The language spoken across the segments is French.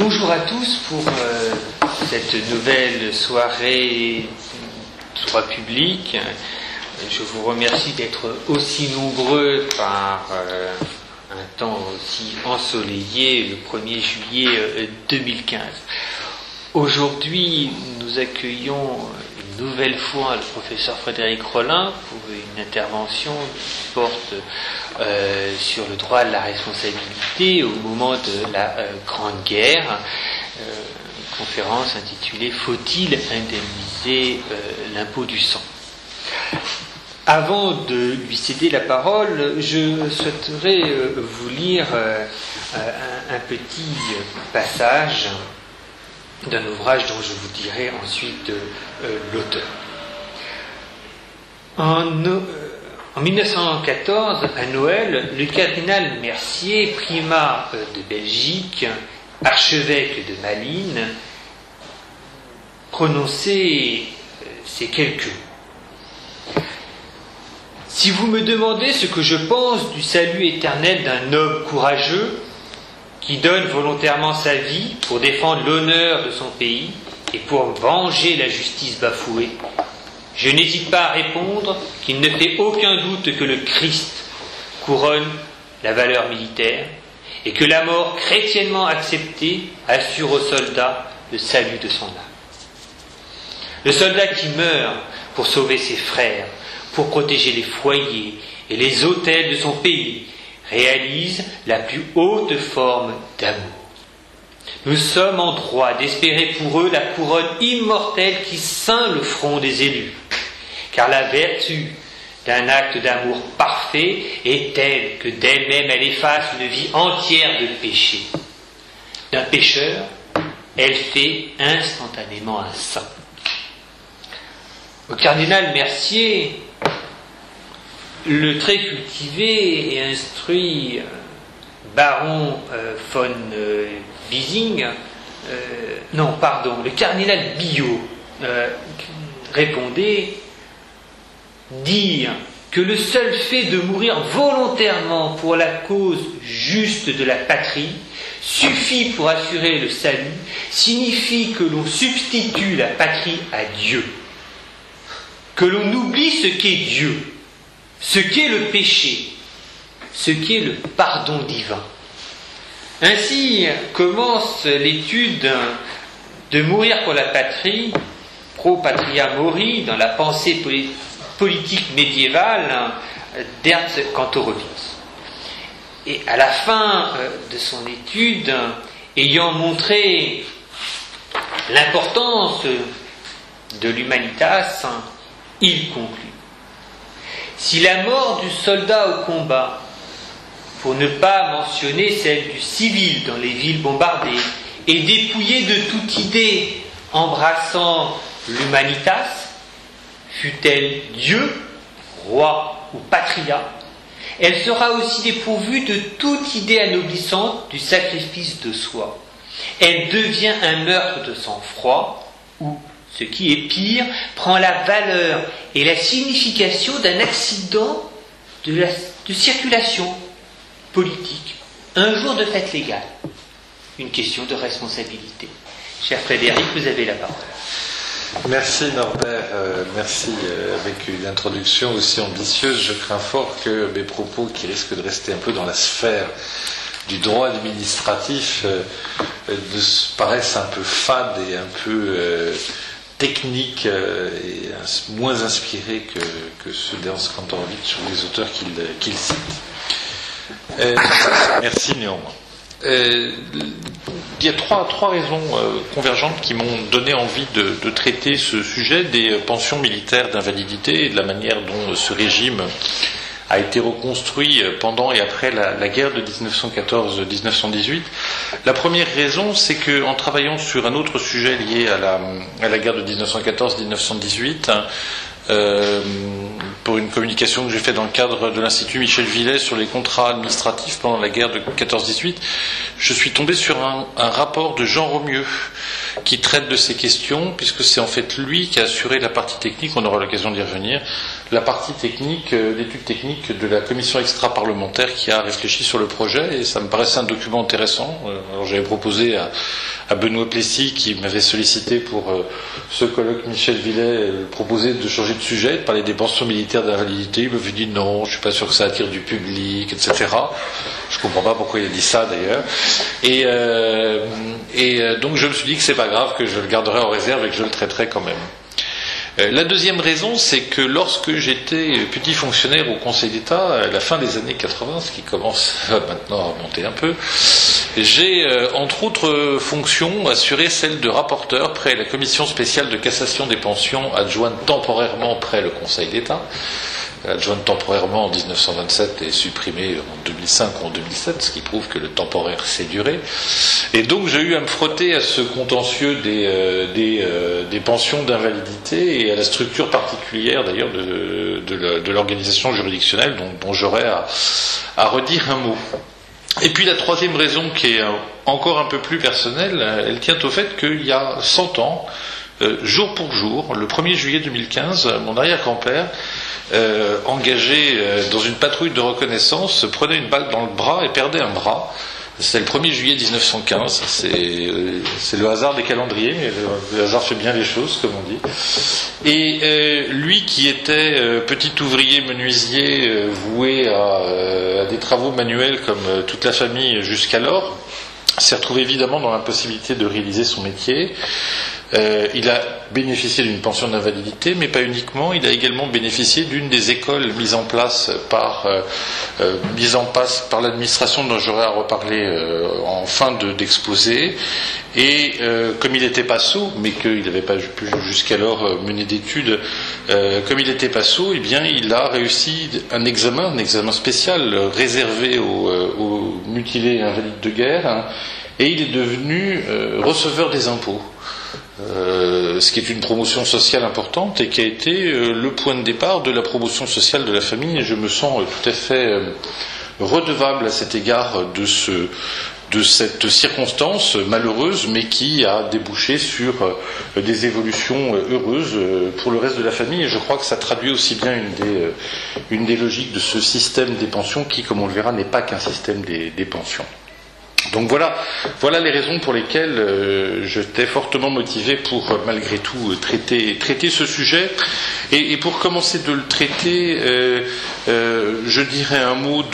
Bonjour à tous pour cette nouvelle soirée droit public. Je vous remercie d'être aussi nombreux par un temps aussi ensoleillé le 1er juillet 2015. Aujourd'hui, nous accueillons une nouvelle fois le professeur Frédéric Rollin pour une intervention qui porte sur le droit de la responsabilité au moment de la Grande Guerre, une conférence intitulée « Faut-il indemniser l'impôt du sang ?» Avant de lui céder la parole, je souhaiterais vous lire un petit passage d'un ouvrage dont je vous dirai ensuite l'auteur. En 1914, à Noël, le cardinal Mercier, primat de Belgique, archevêque de Malines, prononçait ces quelques mots. Si vous me demandez ce que je pense du salut éternel d'un homme courageux, qui donne volontairement sa vie pour défendre l'honneur de son pays et pour venger la justice bafouée, je n'hésite pas à répondre qu'il ne fait aucun doute que le Christ couronne la valeur militaire et que la mort chrétiennement acceptée assure au soldat le salut de son âme. Le soldat qui meurt pour sauver ses frères, pour protéger les foyers et les autels de son pays, réalise la plus haute forme d'amour. Nous sommes en droit d'espérer pour eux la couronne immortelle qui ceint le front des élus, car la vertu d'un acte d'amour parfait est telle que d'elle-même elle efface une vie entière de péché. D'un pécheur, elle fait instantanément un saint. Au cardinal Mercier, le très cultivé et instruit baron von Bising, le cardinal Biot répondait: dire que le seul fait de mourir volontairement pour la cause juste de la patrie suffit pour assurer le salut, signifie que l'on substitue la patrie à Dieu, que l'on oublie ce qu'est Dieu, ce qu'est le péché, ce qu'est le pardon divin. Ainsi commence l'étude de mourir pour la patrie, pro patria mori, dans la pensée politique médiévale d'Ernst Kantorowicz. Et à la fin de son étude, ayant montré l'importance de l'humanitas, il conclut: si la mort du soldat au combat, pour ne pas mentionner celle du civil dans les villes bombardées, est dépouillée de toute idée embrassant l'humanitas, fût-elle Dieu, roi ou patria, elle sera aussi dépourvue de toute idée anoblissante du sacrifice de soi. Elle devient un meurtre de sang-froid, ou, ce qui est pire, prend la valeur et la signification d'un accident de circulation politique, un jour de fête légale, une question de responsabilité. Cher Frédéric, vous avez la parole. Merci Norbert, merci. Avec une introduction aussi ambitieuse, je crains fort que mes propos, qui risquent de rester un peu dans la sphère du droit administratif, paraissent un peu fades et un peu techniques et moins inspirés que ceux d'Ernst Kantorowicz ou les auteurs qu'il cite. Merci néanmoins. Il y a trois raisons convergentes qui m'ont donné envie de traiter ce sujet des pensions militaires d'invalidité et de la manière dont ce régime a été reconstruit pendant et après la guerre de 1914-1918. La première raison, c'est qu'en travaillant sur un autre sujet lié à la guerre de 1914-1918, pour une communication que j'ai faite dans le cadre de l'Institut Michel Villet sur les contrats administratifs pendant la guerre de 14-18, je suis tombé sur un rapport de Jean Romieux qui traite de ces questions, puisque c'est en fait lui qui a assuré la partie technique, on aura l'occasion d'y revenir, la partie technique, l'étude technique de la commission extra-parlementaire qui a réfléchi sur le projet, et ça me paraissait un document intéressant. Alors j'avais proposé à Benoît Plessis, qui m'avait sollicité pour ce colloque Michel Villet, proposer de changer de sujet, de parler des pensions militaires d'invalidité. Il m'avait dit non, je suis pas sûr que ça attire du public, etc. Je comprends pas pourquoi il a dit ça d'ailleurs. Et donc je me suis dit que c'est pas grave, que je le garderai en réserve et que je le traiterai quand même. La deuxième raison, c'est que lorsque j'étais petit fonctionnaire au Conseil d'État, à la fin des années 80, ce qui commence maintenant à remonter un peu, j'ai, entre autres fonctions, assuré celle de rapporteur près la commission spéciale de cassation des pensions, adjointe temporairement près le Conseil d'État. Adjointe temporairement en 1927 et supprimée en 2005 ou en 2007, ce qui prouve que le temporaire s'est duré. Et donc j'ai eu à me frotter à ce contentieux des pensions d'invalidité et à la structure particulière d'ailleurs de l'organisation juridictionnelle dont j'aurais à redire un mot. Et puis la troisième raison, qui est encore un peu plus personnelle, elle tient au fait qu'il y a 100 ans, jour pour jour, le 1er juillet 2015, mon arrière-grand-père, engagé dans une patrouille de reconnaissance, se prenait une balle dans le bras et perdait un bras. C'était le 1er juillet 1915. C'est le hasard des calendriers, mais le hasard fait bien les choses, comme on dit. Et lui, qui était petit ouvrier menuisier, voué à des travaux manuels comme toute la famille jusqu'alors, s'est retrouvé évidemment dans l'impossibilité de réaliser son métier. Il a bénéficié d'une pension d'invalidité, mais pas uniquement. Il a également bénéficié d'une des écoles mises en place par l'administration, dont j'aurai à reparler en fin d'exposé. Et comme il n'était pas sot, mais qu'il n'avait pas pu jusqu'alors mener d'études, comme il n'était pas sot, eh bien, il a réussi un examen spécial réservé aux mutilés invalides de guerre, hein, et il est devenu receveur des impôts. Ce qui est une promotion sociale importante et qui a été le point de départ de la promotion sociale de la famille, et je me sens tout à fait redevable à cet égard de cette circonstance malheureuse, mais qui a débouché sur des évolutions heureuses pour le reste de la famille, et je crois que ça traduit aussi bien une des logiques de ce système des pensions qui, comme on le verra, n'est pas qu'un système des pensions. Donc voilà les raisons pour lesquelles j'étais fortement motivé pour malgré tout traiter ce sujet. Et pour commencer de le traiter, je dirais un mot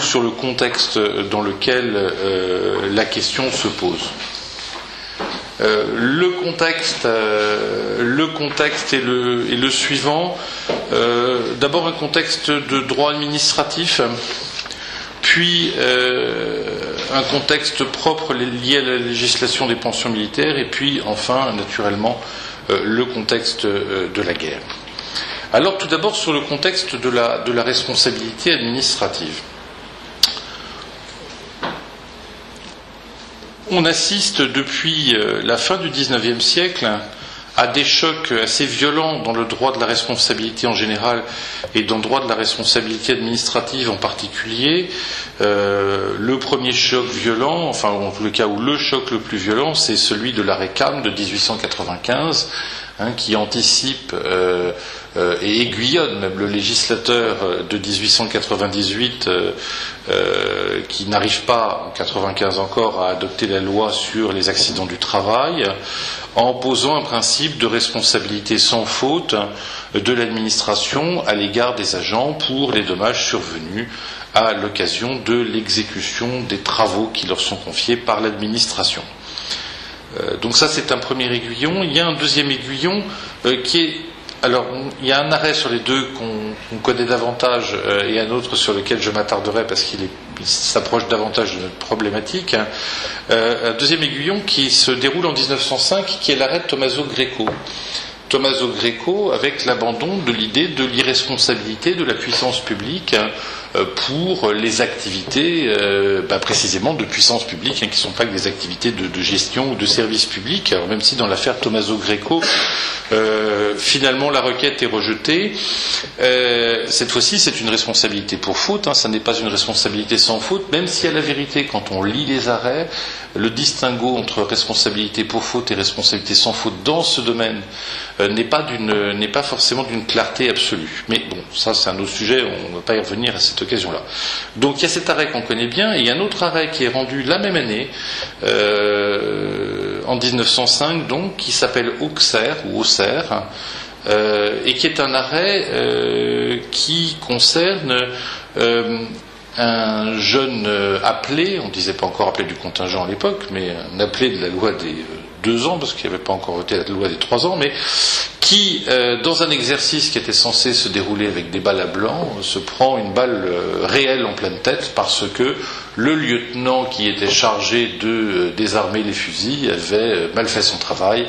sur le contexte dans lequel la question se pose. Le contexte est le suivant. D'abord un contexte de droit administratif, puis un contexte propre lié à la législation des pensions militaires, et puis enfin, naturellement, le contexte de la guerre. Alors tout d'abord sur le contexte de la responsabilité administrative. On assiste depuis la fin du XIXe siècle à des chocs assez violents dans le droit de la responsabilité en général et dans le droit de la responsabilité administrative en particulier. Le premier choc violent, enfin en tout cas où le choc le plus violent, c'est celui de l'arrêt Cam de 1895, qui anticipe et aiguillonne même le législateur de 1898 qui n'arrive pas en 95 encore à adopter la loi sur les accidents du travail, en posant un principe de responsabilité sans faute de l'administration à l'égard des agents pour les dommages survenus à l'occasion de l'exécution des travaux qui leur sont confiés par l'administration. Donc ça, c'est un premier aiguillon. Il y a un deuxième aiguillon qui est... Alors, il y a un arrêt sur les deux qu'on connaît davantage et un autre sur lequel je m'attarderai parce qu'il s'approche davantage de notre problématique. Un deuxième aiguillon qui se déroule en 1905, qui est l'arrêt de Tommaso Greco. Tommaso Greco, avec l'abandon de l'idée de l'irresponsabilité de la puissance publique pour les activités précisément de puissance publique, qui ne sont pas que des activités de gestion ou de service public. Alors même si dans l'affaire Tommaso Greco, finalement la requête est rejetée, cette fois-ci c'est une responsabilité pour faute, ça n'est pas une responsabilité sans faute, même si à la vérité, quand on lit les arrêts, le distinguo entre responsabilité pour faute et responsabilité sans faute dans ce domaine n'est pas forcément d'une clarté absolue. Mais bon, ça c'est un autre sujet, on ne va pas y revenir à cette occasion-là. Donc il y a cet arrêt qu'on connaît bien, et il y a un autre arrêt qui est rendu la même année, en 1905, donc, qui s'appelle Auxerre, ou Auxerre, et qui est un arrêt qui concerne un jeune appelé, on ne disait pas encore appelé du contingent à l'époque, mais un appelé de la loi des 2 ans, parce qu'il n'y avait pas encore voté la loi des 3 ans, mais qui, dans un exercice qui était censé se dérouler avec des balles à blanc, se prend une balle réelle en pleine tête, parce que le lieutenant qui était chargé de désarmer les fusils avait mal fait son travail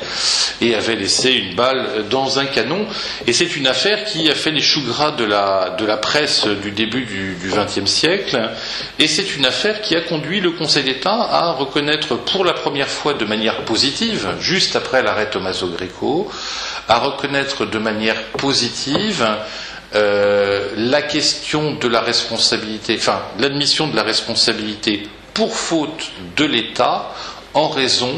et avait laissé une balle dans un canon. Et c'est une affaire qui a fait les choux gras de la presse du début du XXe siècle, et c'est une affaire qui a conduit le Conseil d'État à reconnaître pour la première fois de manière positive, juste après l'arrêt Tommaso Greco, à reconnaître de manière positive la question de la responsabilité, l'admission de la responsabilité pour faute de l'État en raison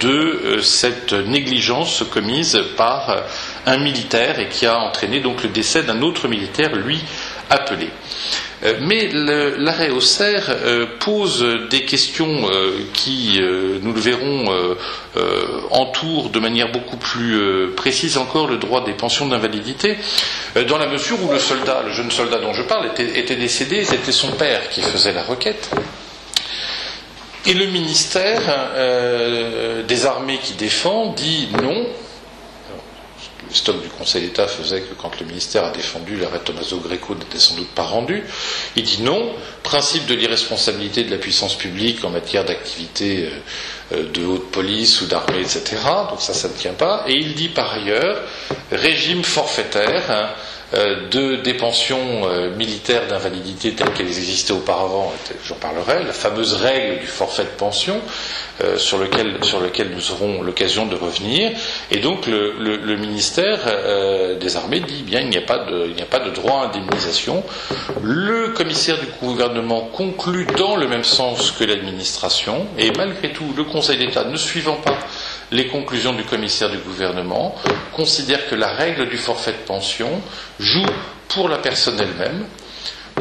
de cette négligence commise par un militaire et qui a entraîné donc le décès d'un autre militaire, lui appelé. Mais l'arrêt Auxerre pose des questions qui, nous le verrons, entourent de manière beaucoup plus précise encore le droit des pensions d'invalidité, dans la mesure où le jeune soldat dont je parle, était décédé, c'était son père qui faisait la requête. Et le ministère des armées qui défend dit non. Le stock du Conseil d'État faisait que quand le ministère a défendu l'arrêt Tommaso Greco n'était sans doute pas rendu, il dit non, principe de l'irresponsabilité de la puissance publique en matière d'activité de haute police ou d'armée, etc. Donc ça ne tient pas. Et il dit par ailleurs régime forfaitaire des pensions militaires d'invalidité telles qu'elles existaient auparavant, j'en parlerai, la fameuse règle du forfait de pension, sur lequel nous aurons l'occasion de revenir. Et donc le ministère des Armées dit bien il n'y a pas de droit à indemnisation. Le commissaire du gouvernement conclut dans le même sens que l'administration, et malgré tout le Conseil d'État, ne suivant pas les conclusions du commissaire du gouvernement, considère que la règle du forfait de pension joue pour la personne elle-même,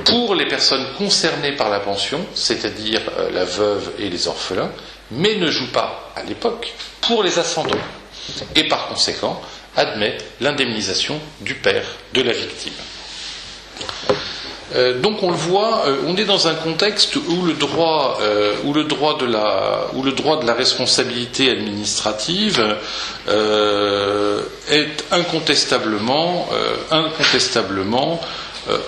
pour les personnes concernées par la pension, c'est-à-dire la veuve et les orphelins, mais ne joue pas, à l'époque, pour les ascendants, et par conséquent admet l'indemnisation du père de la victime. Donc on le voit, on est dans un contexte où le droit de la responsabilité administrative est incontestablement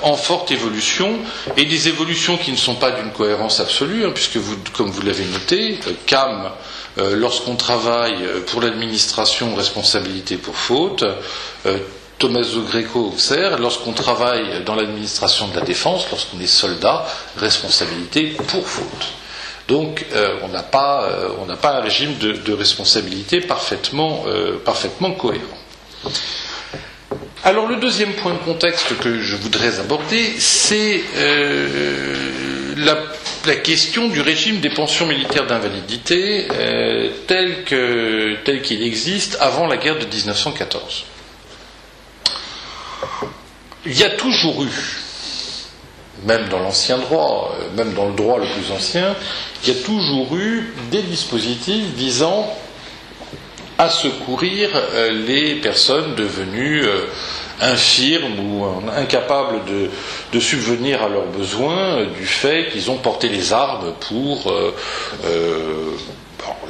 en forte évolution, et des évolutions qui ne sont pas d'une cohérence absolue, puisque comme vous l'avez noté, CAM, lorsqu'on travaille pour l'administration, responsabilité pour faute, Tommaso Greco Auxerre, lorsqu'on travaille dans l'administration de la défense, lorsqu'on est soldat, responsabilité pour faute. Donc on n'a pas un régime de responsabilité parfaitement cohérent. Alors le deuxième point de contexte que je voudrais aborder, c'est la question du régime des pensions militaires d'invalidité tel qu'il existe avant la guerre de 1914. Il y a toujours eu, même dans l'ancien droit, même dans le droit le plus ancien, il y a toujours eu des dispositifs visant à secourir les personnes devenues infirmes ou incapables de subvenir à leurs besoins du fait qu'ils ont porté les armes pour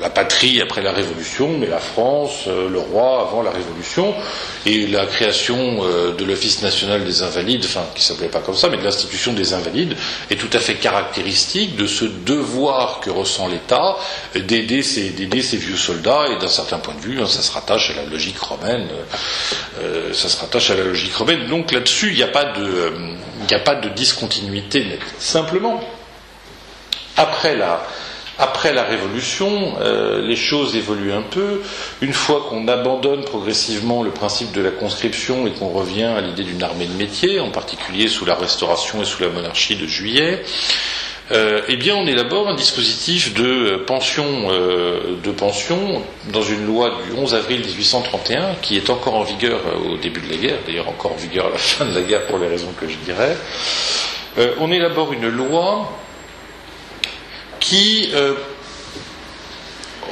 la patrie après la Révolution, mais la France, le roi avant la Révolution, et la création de l'Office national des Invalides, enfin qui s'appelait pas comme ça, mais de l'institution des Invalides, est tout à fait caractéristique de ce devoir que ressent l'État d'aider ces vieux soldats, et d'un certain point de vue, ça se rattache à la logique romaine. Donc là-dessus, il n'y a pas de discontinuité nette. Simplement, après la Révolution, les choses évoluent un peu. Une fois qu'on abandonne progressivement le principe de la conscription et qu'on revient à l'idée d'une armée de métier, en particulier sous la Restauration et sous la monarchie de Juillet, eh bien on élabore un dispositif de pension dans une loi du 11 avril 1831 qui est encore en vigueur au début de la guerre, d'ailleurs encore en vigueur à la fin de la guerre pour les raisons que je dirais. On élabore une loi qui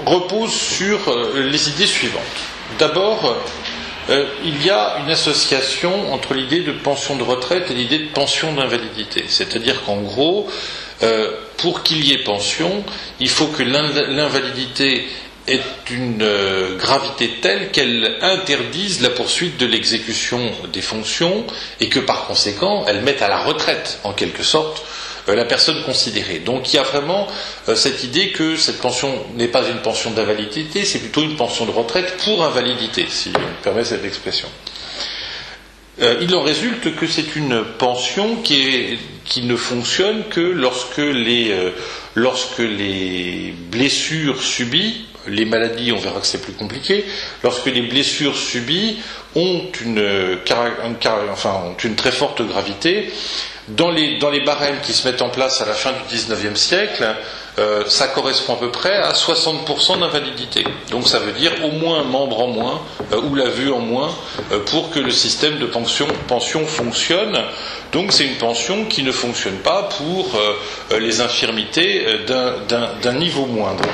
repose sur les idées suivantes. D'abord, il y a une association entre l'idée de pension de retraite et l'idée de pension d'invalidité. C'est-à-dire qu'en gros, pour qu'il y ait pension, il faut que l'invalidité ait une gravité telle qu'elle interdise la poursuite de l'exécution des fonctions et que par conséquent, elle mette à la retraite, en quelque sorte, la personne considérée. Donc il y a vraiment cette idée que cette pension n'est pas une pension d'invalidité, c'est plutôt une pension de retraite pour invalidité, si on me permet cette expression. Il en résulte que c'est une pension qui ne fonctionne que lorsque les blessures subies, les maladies, on verra que c'est plus compliqué, lorsque les blessures subies ont une très forte gravité. Dans les barèmes qui se mettent en place à la fin du XIXe siècle, ça correspond à peu près à 60% d'invalidité. Donc ça veut dire au moins un membre en moins, ou la vue en moins, pour que le système de pension fonctionne. Donc c'est une pension qui ne fonctionne pas pour les infirmités d'un niveau moindre.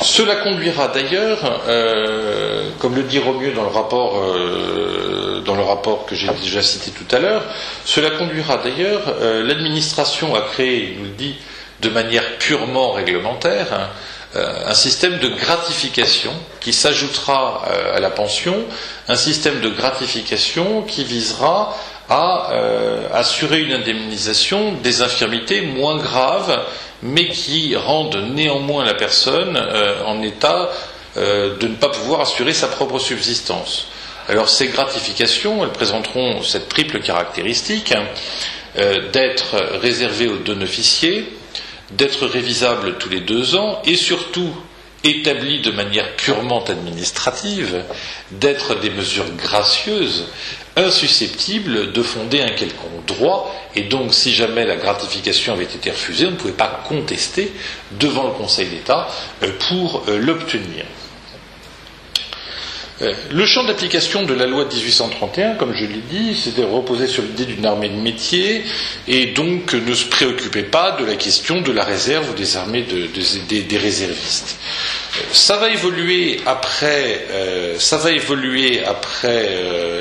Cela conduira d'ailleurs, comme le dit Romieux dans le rapport que j'ai déjà cité tout à l'heure, cela conduira d'ailleurs l'administration à créer, il nous le dit, de manière purement réglementaire, un système de gratification qui s'ajoutera à la pension, un système de gratification qui visera à assurer une indemnisation des infirmités moins graves, mais qui rendent néanmoins la personne en état de ne pas pouvoir assurer sa propre subsistance. Alors ces gratifications, elles présenteront cette triple caractéristique d'être réservées aux non-officiers, d'être révisables tous les 2 ans et surtout établies de manière purement administrative, d'être des mesures gracieuses, insusceptibles de fonder un quelconque droit, et donc si jamais la gratification avait été refusée, on ne pouvait pas contester devant le Conseil d'État pour l'obtenir. Le champ d'application de la loi de 1831, comme je l'ai dit, c'était reposé sur l'idée d'une armée de métier et donc ne se préoccupait pas de la question de la réserve ou des armées des réservistes. Ça va évoluer après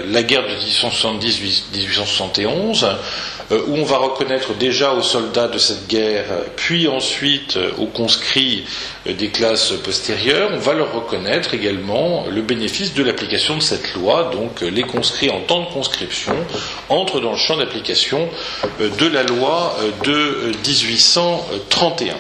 la guerre de 1870-1871, où on va reconnaître déjà aux soldats de cette guerre, puis ensuite aux conscrits des classes postérieures, on va leur reconnaître également le bénéfice de l'application de cette loi. Donc les conscrits en temps de conscription entrent dans le champ d'application de la loi de 1831.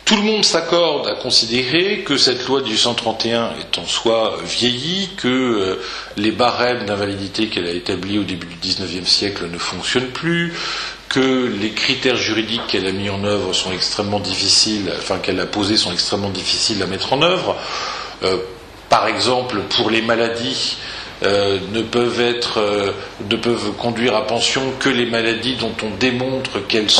Tout le monde s'accorde à considérer que cette loi de 1831 est en soi vieillie, que les barèmes d'invalidité qu'elle a établis au début du XIXe siècle ne fonctionnent plus, que les critères juridiques qu'elle a mis en œuvre sont extrêmement difficiles, qu'elle a posés sont extrêmement difficiles à mettre en œuvre. Par exemple, pour les maladies, ne peuvent conduire à pension que les maladies dont on démontre qu'elles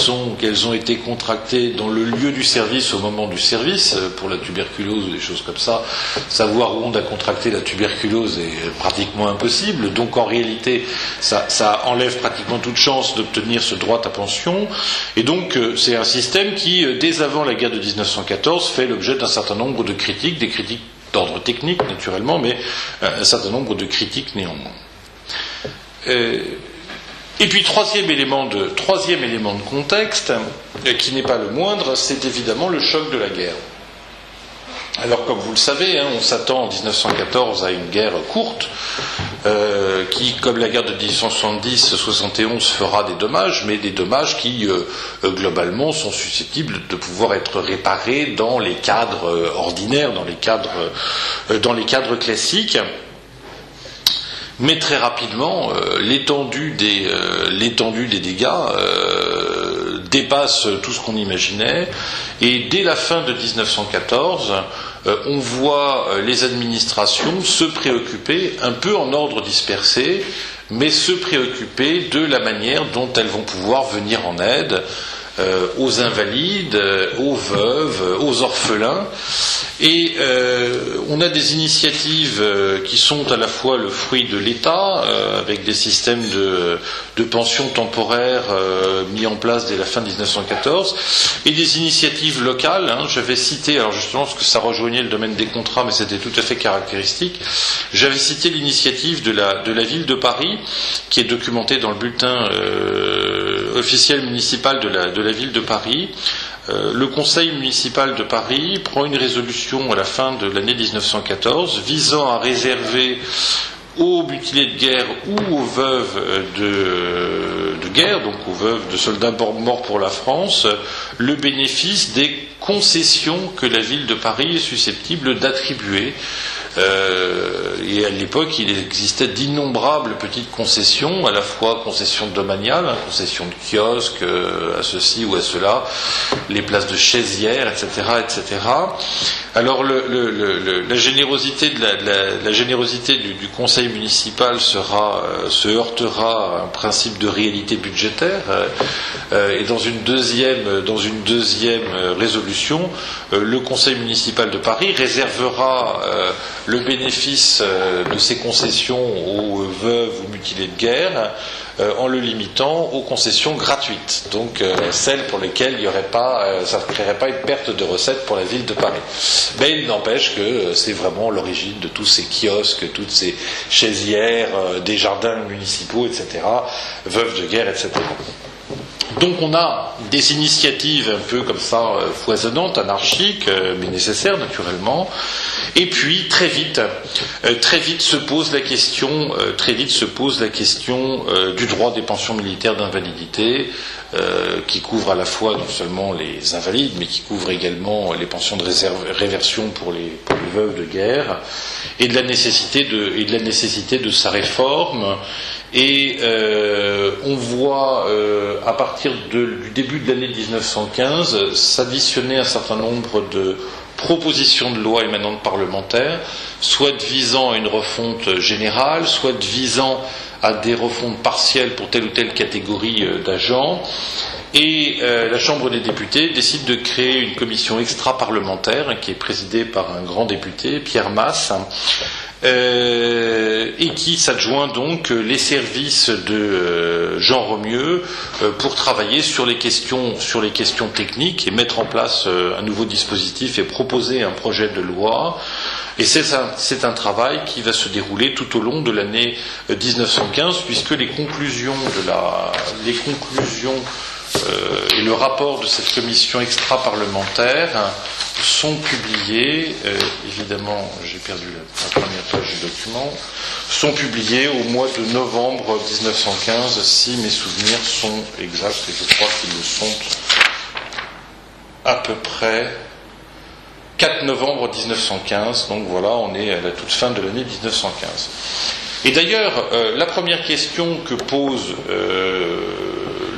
ont été contractées dans le lieu du service au moment du service. Pour la tuberculose ou des choses comme ça, savoir où on a contracté la tuberculose est pratiquement impossible. Donc en réalité, ça enlève pratiquement toute chance d'obtenir ce droit à pension. Et donc c'est un système qui, dès avant la guerre de 1914, fait l'objet d'un certain nombre de critiques, des critiques d'ordre technique naturellement, mais un certain nombre de critiques néanmoins. Et puis troisième élément de contexte, qui n'est pas le moindre, c'est évidemment le choc de la guerre. Alors comme vous le savez, on s'attend en 1914 à une guerre courte, qui, comme la guerre de 1870-71, fera des dommages, mais des dommages qui, globalement, sont susceptibles de pouvoir être réparés dans les cadres ordinaires, dans les cadres classiques. Mais très rapidement, l'étendue des dégâts dépasse tout ce qu'on imaginait, et dès la fin de 1914, on voit les administrations se préoccuper, un peu en ordre dispersé, mais se préoccuper de la manière dont elles vont pouvoir venir en aide aux invalides, aux veuves, aux orphelins. Et on a des initiatives qui sont à la fois le fruit de l'État, avec des systèmes de pension temporaire mis en place dès la fin de 1914, et des initiatives locales. J'avais cité, alors justement, parce que ça rejoignait le domaine des contrats, mais c'était tout à fait caractéristique, j'avais cité l'initiative de la ville de Paris, qui est documentée dans le bulletin officiel municipal de la ville de Paris. Le conseil municipal de Paris prend une résolution à la fin de l'année 1914 visant à réserver aux mutilés de guerre ou aux veuves de guerre, donc aux veuves de soldats morts pour la France, le bénéfice des concessions que la ville de Paris est susceptible d'attribuer. Et à l'époque, il existait d'innombrables petites concessions, à la fois concessions domaniales, concessions de kiosques, à ceci ou à cela, les places de chaisières, etc., etc. Alors la générosité du conseil municipal se heurtera à un principe de réalité budgétaire, et dans une deuxième résolution, le conseil municipal de Paris réservera le bénéfice de ces concessions aux veuves ou mutilés de guerre en le limitant aux concessions gratuites, donc celles pour lesquelles ça ne créerait pas une perte de recettes pour la ville de Paris. Mais il n'empêche que c'est vraiment l'origine de tous ces kiosques, toutes ces chaisières, des jardins municipaux, etc., veuves de guerre, etc. Donc on a des initiatives un peu comme ça foisonnantes, anarchiques, mais nécessaires naturellement. Et puis très vite se pose la question du droit des pensions militaires d'invalidité, qui couvre à la fois non seulement les invalides, mais qui couvre également les pensions de réversion pour les veuves de guerre, et de la nécessité de sa réforme. Et on voit à partir du début de l'année 1915 s'additionner un certain nombre de propositions de loi émanantes parlementaires, soit visant à une refonte générale, soit visant à des refontes partielles pour telle ou telle catégorie d'agents. Et la Chambre des députés décide de créer une commission extra-parlementaire qui est présidée par un grand député, Pierre Masse, et qui s'adjoint donc les services de Jean Romieux pour travailler sur les questions techniques et mettre en place un nouveau dispositif et proposer un projet de loi. Et c'est un travail qui va se dérouler tout au long de l'année 1915, puisque les conclusions et le rapport de cette commission extra-parlementaire sont publiés, évidemment j'ai perdu la première page du document, sont publiés au mois de novembre 1915, si mes souvenirs sont exacts, et je crois qu'ils le sont à peu près 4 novembre 1915, donc voilà, on est à la toute fin de l'année 1915. Et d'ailleurs, la première question que pose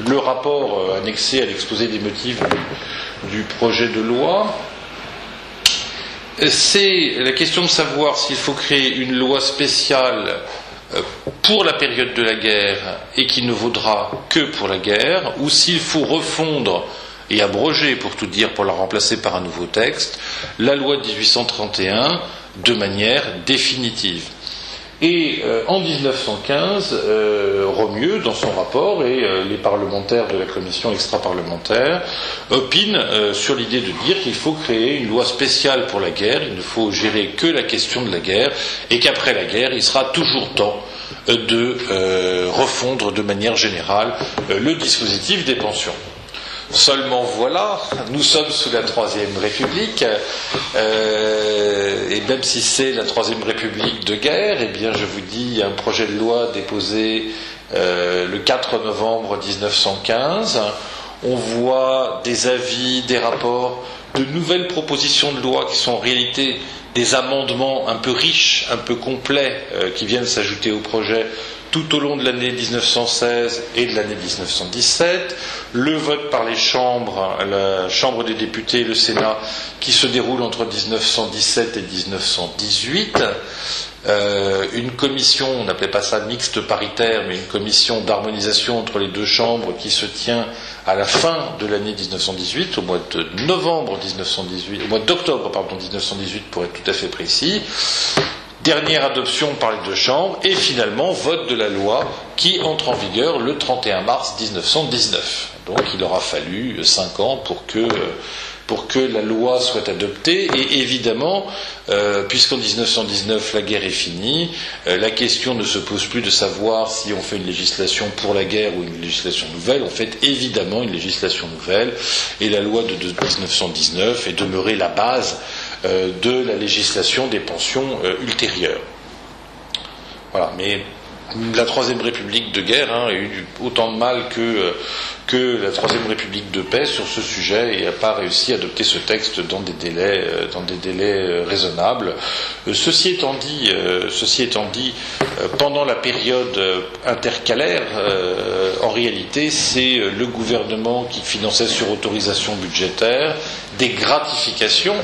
le rapport annexé à l'exposé des motifs du projet de loi, c'est la question de savoir s'il faut créer une loi spéciale pour la période de la guerre et qui ne vaudra que pour la guerre, ou s'il faut refondre et abroger, pour tout dire, pour la remplacer par un nouveau texte, la loi de 1831 de manière définitive. Et en 1915, Romieux, dans son rapport, et les parlementaires de la commission extra-parlementaire opinent sur l'idée de dire qu'il faut créer une loi spéciale pour la guerre, il ne faut gérer que la question de la guerre, et qu'après la guerre, il sera toujours temps de refondre de manière générale le dispositif des pensions. Seulement voilà, nous sommes sous la Troisième République, et même si c'est la Troisième République de guerre, eh bien je vous dis, il y a un projet de loi déposé le 4 novembre 1915. On voit des avis, des rapports, de nouvelles propositions de loi qui sont en réalité des amendements un peu riches, un peu complets, qui viennent s'ajouter au projet tout au long de l'année 1916 et de l'année 1917, le vote par les chambres, la Chambre des députés et le Sénat, qui se déroule entre 1917 et 1918, une commission, on n'appelait pas ça mixte paritaire, mais une commission d'harmonisation entre les deux chambres qui se tient à la fin de l'année 1918, au mois de novembre 1918, au mois d'octobre, 1918 pour être tout à fait précis. Dernière adoption par les deux chambres et finalement vote de la loi qui entre en vigueur le 31 mars 1919. Donc il aura fallu 5 ans pour que la loi soit adoptée et évidemment, puisqu'en 1919 la guerre est finie, la question ne se pose plus de savoir si on fait une législation pour la guerre ou une législation nouvelle, on fait évidemment une législation nouvelle et la loi de 1919 est demeurée la base de la législation des pensions ultérieures. Voilà, mais la Troisième République de guerre a eu autant de mal que la Troisième République de paix sur ce sujet et n'a pas réussi à adopter ce texte dans des délais raisonnables. Ceci étant dit, pendant la période intercalaire, en réalité, c'est le gouvernement qui finançait sur autorisation budgétaire des gratifications,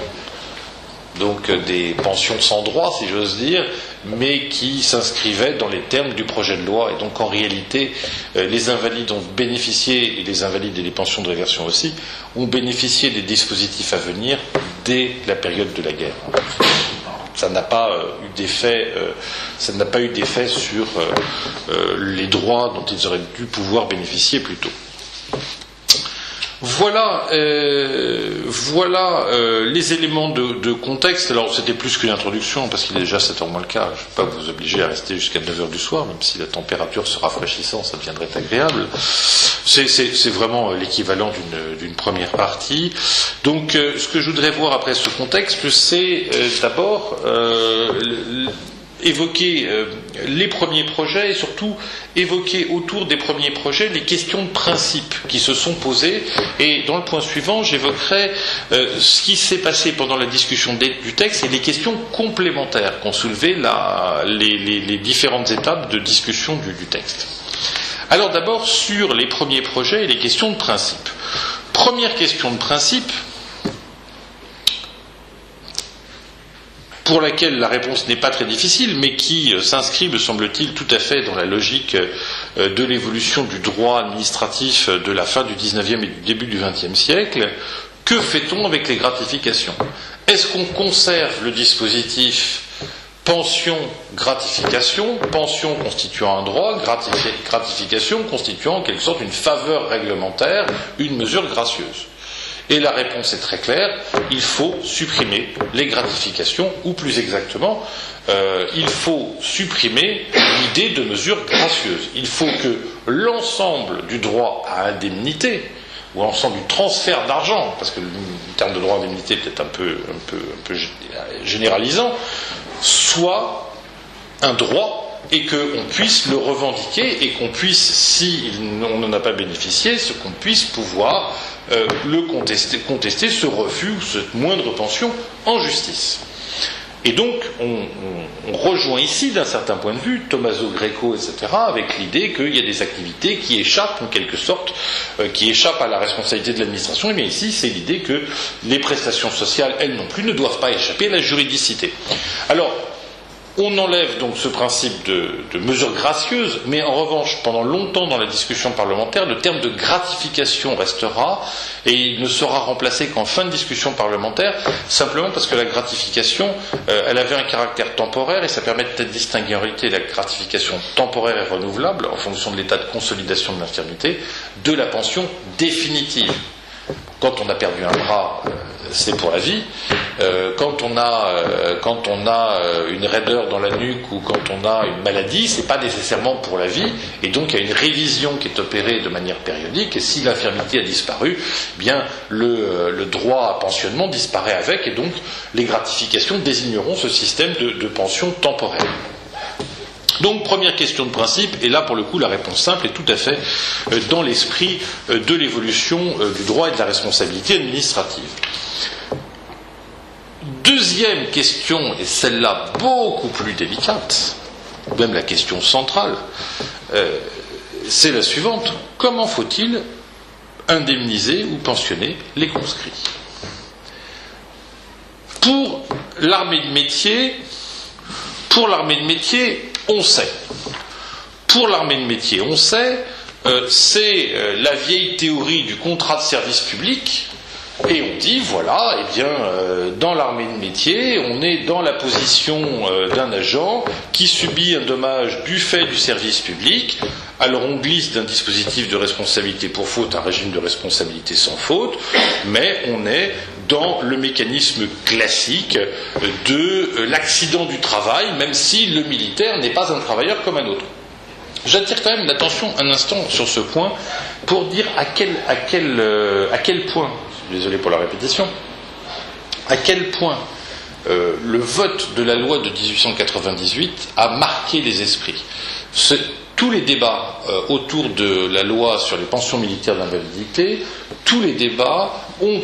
donc des pensions sans droit, si j'ose dire, mais qui s'inscrivaient dans les termes du projet de loi. Et donc en réalité, les invalides ont bénéficié, et les invalides et les pensions de réversion aussi, ont bénéficié des dispositifs à venir dès la période de la guerre. Ça n'a pas eu d'effet sur les droits dont ils auraient dû pouvoir bénéficier plus tôt. Voilà les éléments de contexte. Alors c'était plus qu'une introduction parce qu'il est déjà 7h moins le quart. Je ne vais pas vous obliger à rester jusqu'à 9h du soir, même si la température se rafraîchissant, ça deviendrait agréable. C'est vraiment l'équivalent d'une première partie. Donc ce que je voudrais voir après ce contexte, c'est d'abord évoquer les premiers projets et surtout évoquer autour des premiers projets les questions de principe qui se sont posées. Et dans le point suivant, j'évoquerai ce qui s'est passé pendant la discussion du texte et les questions complémentaires qu'ont soulevées les différentes étapes de discussion du texte. Alors d'abord sur les premiers projets et les questions de principe. Première question de principe, pour laquelle la réponse n'est pas très difficile, mais qui s'inscrit, me semble-t-il, tout à fait dans la logique de l'évolution du droit administratif de la fin du XIXe et du début du XXe siècle. Que fait-on avec les gratifications ? Est-ce qu'on conserve le dispositif pension-gratification, pension constituant un droit, gratification constituant en quelque sorte une faveur réglementaire, une mesure gracieuse ? Et la réponse est très claire, il faut supprimer les gratifications, ou plus exactement, il faut supprimer l'idée de mesure gracieuse. Il faut que l'ensemble du droit à indemnité, ou l'ensemble du transfert d'argent, parce que le terme de droit à indemnité est peut-être un peu généralisant, soit un droit et qu'on puisse le revendiquer et qu'on puisse, si on n'en a pas bénéficié, qu'on puisse pouvoir le contester ce refus ou cette moindre pension en justice. Et donc, on rejoint ici, d'un certain point de vue, Tommaso Greco, etc., avec l'idée qu'il y a des activités qui échappent, en quelque sorte, qui échappent à la responsabilité de l'administration. Et bien ici, c'est l'idée que les prestations sociales, elles non plus, ne doivent pas échapper à la juridicité. Alors, on enlève donc ce principe de mesure gracieuse, mais en revanche, pendant longtemps dans la discussion parlementaire, le terme de gratification restera et il ne sera remplacé qu'en fin de discussion parlementaire, simplement parce que la gratification, elle avait un caractère temporaire et ça permet peut-être de distinguer en réalité la gratification temporaire et renouvelable en fonction de l'état de consolidation de l'infirmité de la pension définitive. Quand on a perdu un bras, c'est pour la vie. Quand on a une raideur dans la nuque ou quand on a une maladie, c'est pas nécessairement pour la vie. Et donc il y a une révision qui est opérée de manière périodique. Et si l'infirmité a disparu, eh bien le droit à pensionnement disparaît avec. Et donc les gratifications désigneront ce système de pension temporaire. Donc, première question de principe, et là, pour le coup, la réponse simple est tout à fait dans l'esprit de l'évolution du droit et de la responsabilité administrative. Deuxième question, et celle-là beaucoup plus délicate, même la question centrale, c'est la suivante. Comment faut-il indemniser ou pensionner les conscrits ? Pour l'armée de métier, on sait. Pour l'armée de métier, on sait, c'est la vieille théorie du contrat de service public, et on dit, voilà, eh bien, dans l'armée de métier, on est dans la position d'un agent qui subit un dommage du fait du service public, alors on glisse d'un dispositif de responsabilité pour faute à un régime de responsabilité sans faute, mais on est dans le mécanisme classique de l'accident du travail, même si le militaire n'est pas un travailleur comme un autre. J'attire quand même l'attention un instant sur ce point pour dire à quel point, désolé pour la répétition, à quel point le vote de la loi de 1898 a marqué les esprits. Tous les débats autour de la loi sur les pensions militaires d'invalidité, tous les débats ont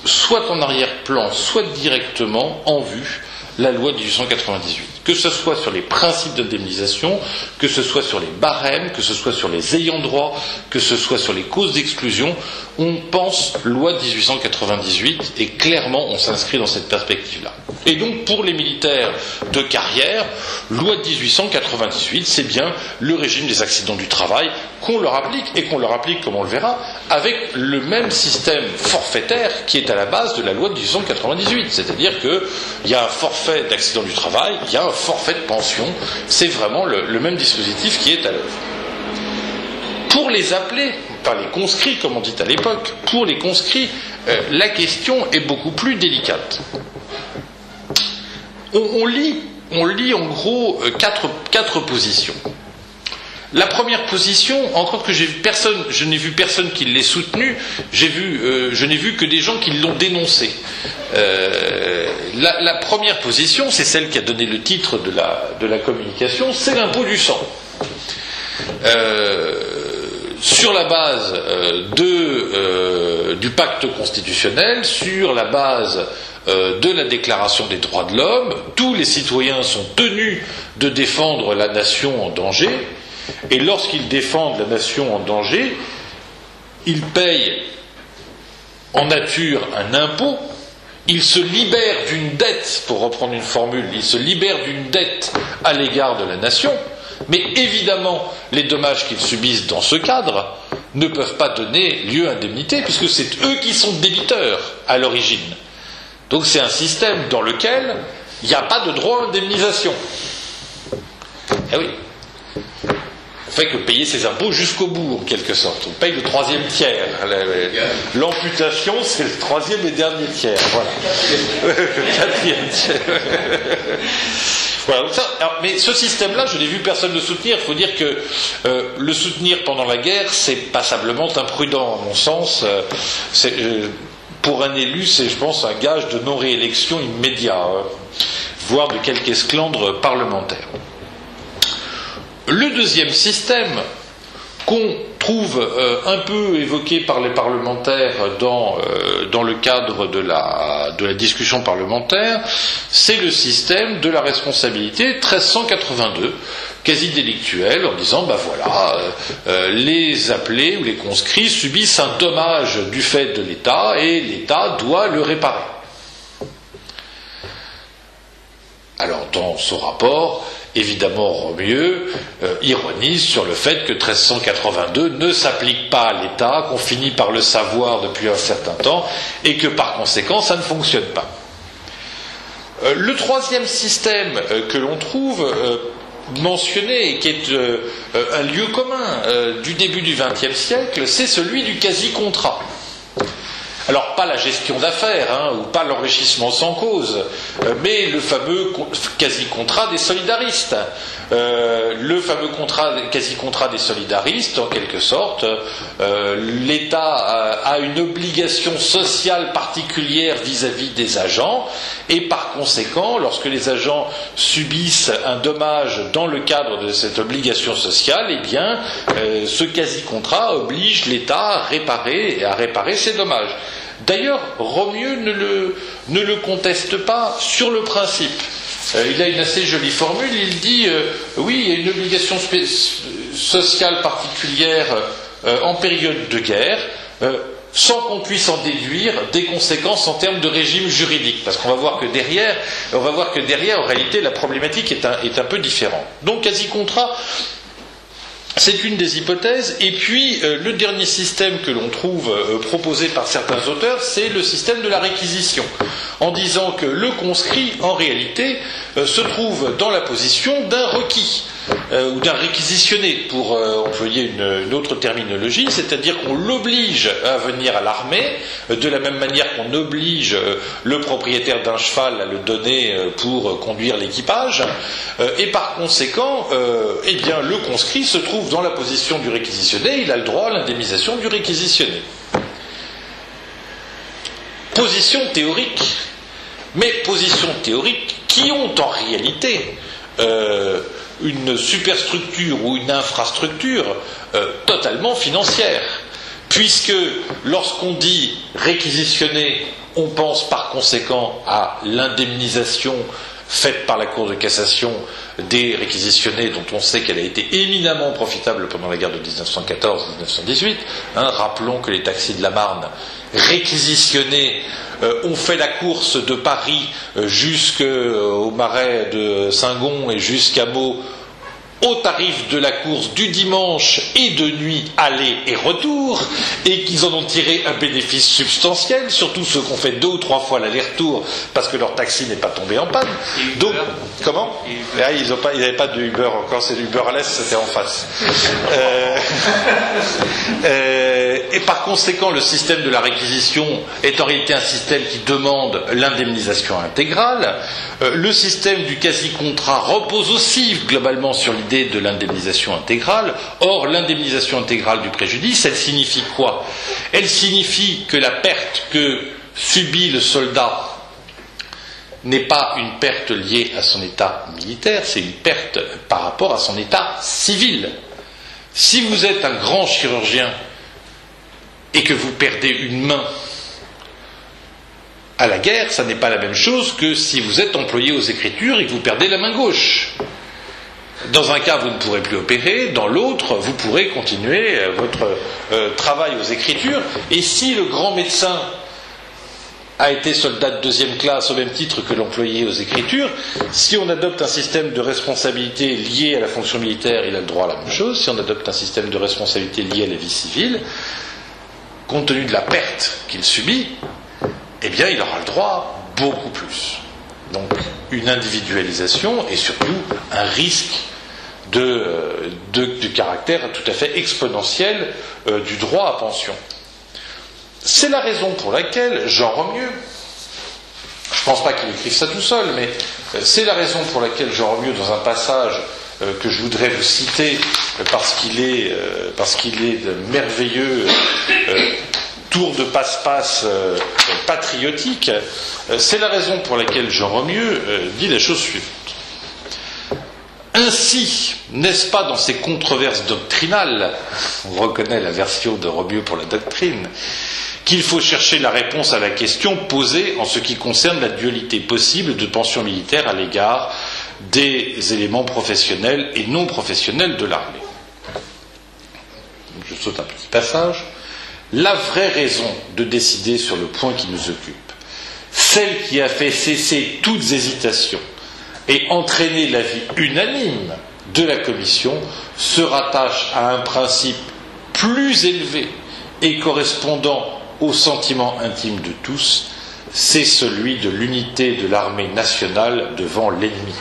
soit en arrière-plan, soit directement en vue la loi de 1898. Que ce soit sur les principes d'indemnisation, que ce soit sur les barèmes, que ce soit sur les ayants droit, que ce soit sur les causes d'exclusion, on pense loi de 1898 et clairement on s'inscrit dans cette perspective-là. Et donc pour les militaires de carrière, loi de 1898, c'est bien le régime des accidents du travail qu'on leur applique, et qu'on leur applique, comme on le verra, avec le même système forfaitaire qui est à la base de la loi de 1898. C'est-à-dire qu'il y a un forfait d'accident du travail, il y a un forfait de pension, c'est vraiment le même dispositif qui est à l'œuvre. Pour les appelés, pas les conscrits comme on dit à l'époque, pour les conscrits, la question est beaucoup plus délicate. On lit en gros quatre positions. La première position, encore que je n'ai vu personne qui l'ait soutenue, je n'ai vu que des gens qui l'ont dénoncé. La première position, c'est celle qui a donné le titre de la communication, c'est l'impôt du sang. Sur la base du pacte constitutionnel, sur la base de la Déclaration des droits de l'homme, tous les citoyens sont tenus de défendre la nation en danger. Et lorsqu'ils défendent la nation en danger, ils payent en nature un impôt, ils se libèrent d'une dette, pour reprendre une formule, ils se libèrent d'une dette à l'égard de la nation, mais évidemment, les dommages qu'ils subissent dans ce cadre ne peuvent pas donner lieu à indemnité, puisque c'est eux qui sont débiteurs à l'origine. Donc c'est un système dans lequel il n'y a pas de droit à indemnisation. Eh oui. On fait que payer ses impôts jusqu'au bout, en quelque sorte. On paye le troisième tiers. L'amputation, c'est le troisième et dernier tiers. Voilà. Le quatrième tiers. Voilà. Mais ce système-là, je n'ai vu personne le soutenir. Il faut dire que le soutenir pendant la guerre, c'est passablement imprudent, à mon sens. Pour un élu, c'est, je pense, un gage de non-réélection immédiat, voire de quelque esclandre parlementaire. Le deuxième système, qu'on trouve un peu évoqué par les parlementaires dans le cadre de la discussion parlementaire, c'est le système de la responsabilité 1382, quasi délictuelle, en disant, ben voilà, les appelés ou les conscrits subissent un dommage du fait de l'État et l'État doit le réparer. Alors, dans son rapport, évidemment, Romieux ironise sur le fait que 1382 ne s'applique pas à l'État, qu'on finit par le savoir depuis un certain temps, et que par conséquent, ça ne fonctionne pas. Le troisième système que l'on trouve mentionné, et qui est un lieu commun du début du XXe siècle, c'est celui du quasi-contrat. Alors pas la gestion d'affaires, hein, ou pas l'enrichissement sans cause, mais le fameux quasi-contrat des solidaristes. Le fameux quasi-contrat des solidaristes, en quelque sorte, l'État a une obligation sociale particulière vis-à-vis des agents, et par conséquent, lorsque les agents subissent un dommage dans le cadre de cette obligation sociale, eh bien, ce quasi-contrat oblige l'État à réparer ces dommages. D'ailleurs, Romieu ne le conteste pas sur le principe. Il a une assez jolie formule, il dit oui, il y a une obligation sociale particulière en période de guerre, sans qu'on puisse en déduire des conséquences en termes de régime juridique, parce qu'on va voir que derrière, en réalité, la problématique est un peu différente. Donc, quasi-contrat, c'est une des hypothèses, et puis le dernier système que l'on trouve proposé par certains auteurs, c'est le système de la réquisition, en disant que le conscrit, en réalité, se trouve dans la position d'un requis, ou d'un réquisitionné, pour employer une autre terminologie, c'est-à-dire qu'on l'oblige à venir à l'armée, de la même manière qu'on oblige le propriétaire d'un cheval à le donner pour conduire l'équipage, et par conséquent, eh bien, le conscrit se trouve dans la position du réquisitionné, il a le droit à l'indemnisation du réquisitionné. Position théorique, mais position théorique qui ont en réalité une superstructure ou une infrastructure totalement financière, puisque lorsqu'on dit réquisitionner, on pense par conséquent à l'indemnisation faite par la Cour de cassation des réquisitionnés, dont on sait qu'elle a été éminemment profitable pendant la guerre de 1914-1918. Rappelons que les taxis de la Marne réquisitionnés ont fait la course de Paris jusqu'au marais de Saint-Gon et jusqu'à Meaux au tarif de la course du dimanche et de nuit aller et retour, et qu'ils en ont tiré un bénéfice substantiel, surtout ceux qui ont fait 2 ou 3 fois l'aller-retour parce que leur taxi n'est pas tombé en panne. Donc, comment ? Ils n'avaient pas de Uber encore, c'est l'Uber à l'Est, c'était en face. Et par conséquent, le système de la réquisition est en réalité un système qui demande l'indemnisation intégrale. Le système du quasi-contrat repose aussi globalement sur l'idée de l'indemnisation intégrale. Or, l'indemnisation intégrale du préjudice, elle signifie quoi ? Elle signifie que la perte que subit le soldat n'est pas une perte liée à son état militaire, c'est une perte par rapport à son état civil. Si vous êtes un grand chirurgien et que vous perdez une main à la guerre, ça n'est pas la même chose que si vous êtes employé aux écritures et que vous perdez la main gauche. Dans un cas, vous ne pourrez plus opérer, dans l'autre, vous pourrez continuer votre travail aux écritures. Et si le grand médecin a été soldat de 2e classe au même titre que l'employé aux écritures, si on adopte un système de responsabilité lié à la fonction militaire, il a le droit à la même chose. Si on adopte un système de responsabilité lié à la vie civile, compte tenu de la perte qu'il subit, eh bien, il aura le droit à beaucoup plus. Donc, une individualisation et surtout un risque de caractère tout à fait exponentiel du droit à pension. C'est la raison pour laquelle Jean Romieu, je ne pense pas qu'il écrive ça tout seul, mais c'est la raison pour laquelle Jean Romieu, dans un passage que je voudrais vous citer, parce qu'il est de merveilleux tour de passe-passe patriotique, c'est la raison pour laquelle Jean Romieu dit la chose suivante. Ainsi, n'est-ce pas dans ces controverses doctrinales, on reconnaît la version de Romieu pour la doctrine, qu'il faut chercher la réponse à la question posée en ce qui concerne la dualité possible de pension militaire à l'égard des éléments professionnels et non professionnels de l'armée. Je saute un petit passage. La vraie raison de décider sur le point qui nous occupe, celle qui a fait cesser toutes hésitations et entraîner l'avis unanime de la Commission, se rattache à un principe plus élevé et correspondant au sentiment intime de tous, c'est celui de l'unité de l'armée nationale devant l'ennemi.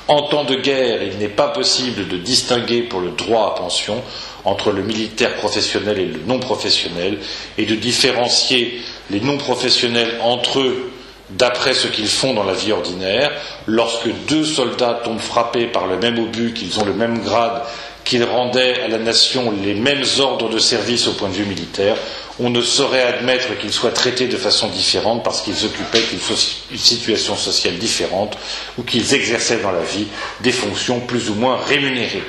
En temps de guerre, il n'est pas possible de distinguer pour le droit à pension entre le militaire professionnel et le non professionnel, et de différencier les non professionnels entre eux d'après ce qu'ils font dans la vie ordinaire. Lorsque deux soldats tombent frappés par le même obus, qu'ils ont le même grade, qu'ils rendaient à la nation les mêmes ordres de service au point de vue militaire, on ne saurait admettre qu'ils soient traités de façon différente parce qu'ils occupaient une situation sociale différente ou qu'ils exerçaient dans la vie des fonctions plus ou moins rémunérées.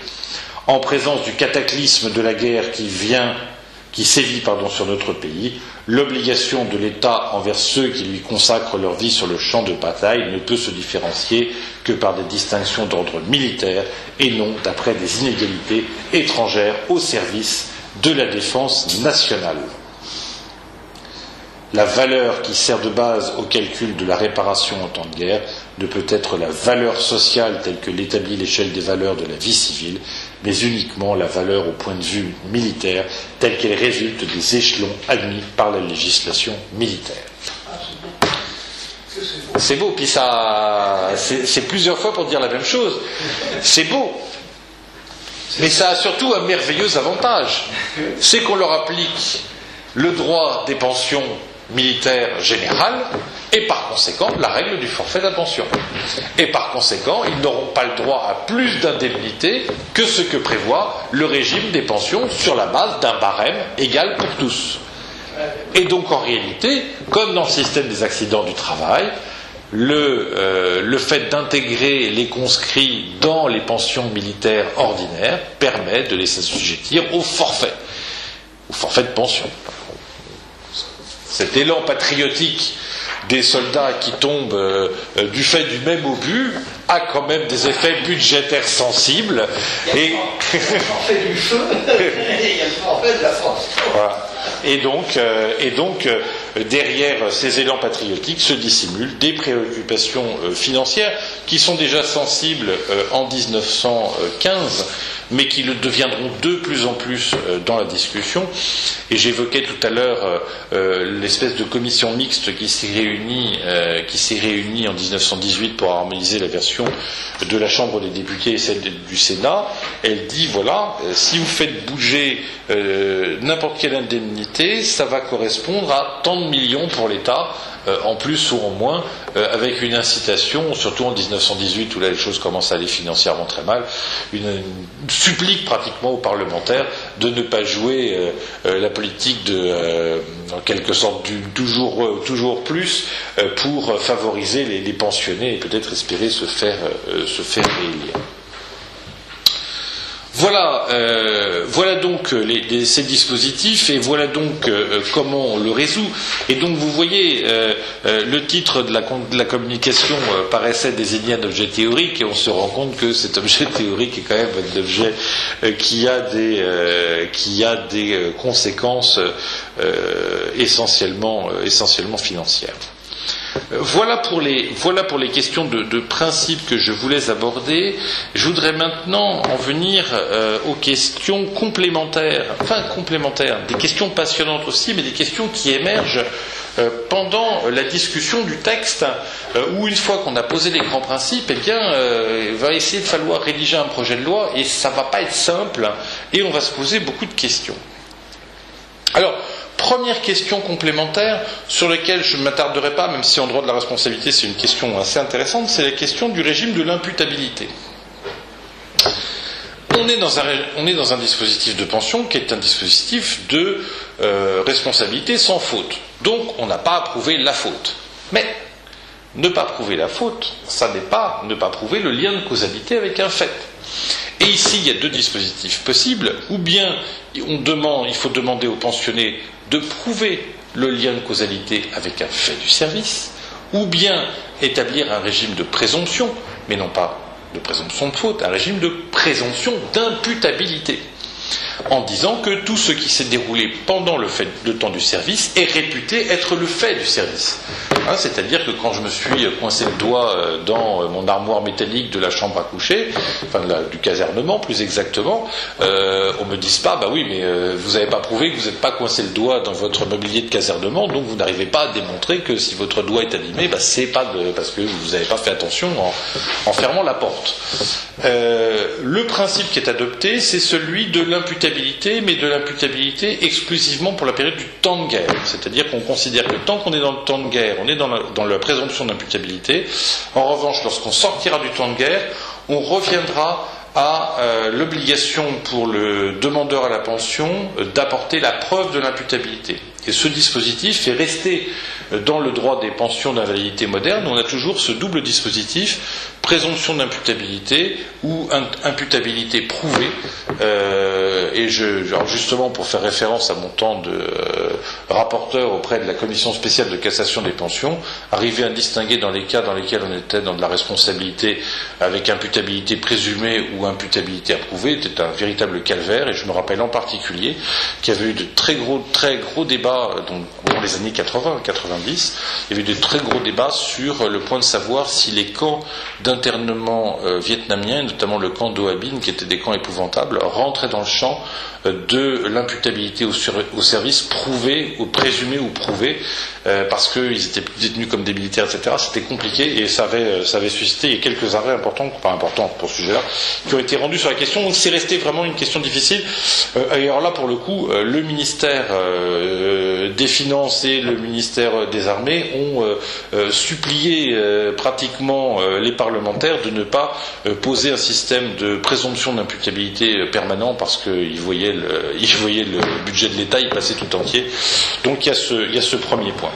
En présence du cataclysme de la guerre qui sévit sur notre pays, l'obligation de l'État envers ceux qui lui consacrent leur vie sur le champ de bataille ne peut se différencier que par des distinctions d'ordre militaire et non d'après des inégalités étrangères au service de la défense nationale. La valeur qui sert de base au calcul de la réparation en temps de guerre ne peut être la valeur sociale telle que l'établit l'échelle des valeurs de la vie civile, mais uniquement la valeur au point de vue militaire telle qu'elle résulte des échelons admis par la législation militaire. C'est beau, puis ça, c'est plusieurs fois pour dire la même chose. C'est beau, mais ça a surtout un merveilleux avantage, c'est qu'on leur applique le droit des pensions militaire générale et par conséquent la règle du forfait de la pension. Et par conséquent, ils n'auront pas le droit à plus d'indemnités que ce que prévoit le régime des pensions sur la base d'un barème égal pour tous. Et donc en réalité, comme dans le système des accidents du travail, le fait d'intégrer les conscrits dans les pensions militaires ordinaires permet de les assujettir au forfait de pension. Cet élan patriotique des soldats qui tombent du fait du même obus a quand même des effets budgétaires sensibles. Il y a le forfait du feu et il y a le forfait de la France. Voilà. Et donc, derrière ces élans patriotiques se dissimulent des préoccupations financières qui sont déjà sensibles en 1915, mais qui le deviendront de plus en plus dans la discussion. Et j'évoquais tout à l'heure l'espèce de commission mixte qui s'est réunie en 1918 pour harmoniser la version de la Chambre des députés et celle du Sénat. Elle dit, voilà, si vous faites bouger n'importe quelle indemnité, ça va correspondre à tant de millions pour l'État, en plus ou en moins, avec une incitation, surtout en 1918 où là les choses commencent à aller financièrement très mal, une supplique pratiquement aux parlementaires de ne pas jouer la politique en quelque sorte du toujours plus pour favoriser les pensionnés et peut-être espérer se faire réélire. Voilà donc ces dispositifs et voilà donc comment on le résout. Et donc vous voyez, le titre de la communication paraissait désigner un objet théorique et on se rend compte que cet objet théorique est quand même un objet qui a des conséquences essentiellement financières. Voilà pour les questions de principe que je voulais aborder. Je voudrais maintenant en venir aux questions complémentaires, des questions passionnantes aussi, mais des questions qui émergent pendant la discussion du texte, où une fois qu'on a posé les grands principes, il va essayer de falloir rédiger un projet de loi, et ça ne va pas être simple, et on va se poser beaucoup de questions. Alors, première question complémentaire sur laquelle je ne m'attarderai pas, même si en droit de la responsabilité c'est une question assez intéressante, c'est la question du régime de l'imputabilité. On est dans un dispositif de pension qui est un dispositif de responsabilité sans faute. Donc on n'a pas à prouver la faute. Mais ne pas prouver la faute, ça n'est pas ne pas prouver le lien de causalité avec un fait. Et ici, il y a deux dispositifs possibles. Ou bien il faut demander aux pensionnés de prouver le lien de causalité avec un fait du service, ou bien établir un régime de présomption, mais non pas de présomption de faute, un régime de présomption d'imputabilité. en disant que tout ce qui s'est déroulé pendant le temps du service est réputé être le fait du service. Hein, c'est-à-dire que quand je me suis coincé le doigt dans mon armoire métallique de la chambre à coucher, enfin du casernement plus exactement, on me dise pas, bah oui, mais vous n'avez pas prouvé que vous n'êtes pas coincé le doigt dans votre mobilier de casernement, donc vous n'arrivez pas à démontrer que si votre doigt est abîmé, bah c'est pas parce que vous n'avez pas fait attention en fermant la porte. Le principe qui est adopté, c'est celui de l'imputabilité, mais de l'imputabilité exclusivement pour la période du temps de guerre. C'est-à-dire qu'on considère que tant qu'on est dans le temps de guerre, on est dans la présomption d'imputabilité. En revanche, lorsqu'on sortira du temps de guerre, on reviendra à l'obligation pour le demandeur à la pension d'apporter la preuve de l'imputabilité. Et ce dispositif est resté dans le droit des pensions d'invalidité moderne. On a toujours ce double dispositif, présomption d'imputabilité ou imputabilité prouvée. Alors justement, pour faire référence à mon temps de rapporteur auprès de la commission spéciale de cassation des pensions, arriver à distinguer dans les cas dans lesquels on était dans de la responsabilité avec imputabilité présumée ou imputabilité approuvée était un véritable calvaire. Et je me rappelle en particulier qu'il y avait eu de très gros débats dans les années 80, 90, il y avait eu de très gros débats sur le point de savoir si les camps d'internement vietnamiens, notamment le camp d'O Ha Binh, qui étaient des camps épouvantables, rentraient dans le champ de l'imputabilité au service prouvé, ou présumé ou prouvé, parce qu'ils étaient détenus comme des militaires, etc. C'était compliqué et ça avait suscité quelques arrêts importants pour ce sujet-là, qui ont été rendus sur la question. Donc c'est resté vraiment une question difficile. Et alors là, pour le coup, le ministère des Finances et le ministère des Armées ont supplié pratiquement les parlementaires de ne pas poser un système de présomption d'imputabilité permanent parce qu'ils voyaient le budget de l'État y passer tout entier. Donc il y a ce premier point.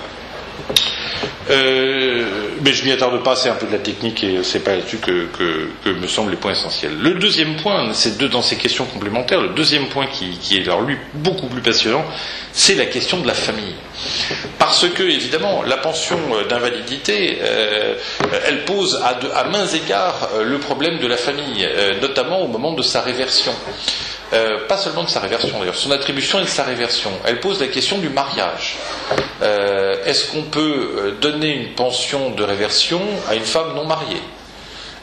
Mais je m'y attarde pas, c'est un peu de la technique et c'est pas là-dessus que me semblent les points essentiels. Le deuxième point, c'est dans ces questions complémentaires, le deuxième point qui est alors lui beaucoup plus passionnant, c'est la question de la famille. Parce que, évidemment, la pension d'invalidité, elle pose à maints égards le problème de la famille, notamment au moment de sa réversion. Pas seulement de sa réversion d'ailleurs, son attribution et de sa réversion. Elle pose la question du mariage. Est-ce qu'on peut donner une pension de réversion à une femme non mariée?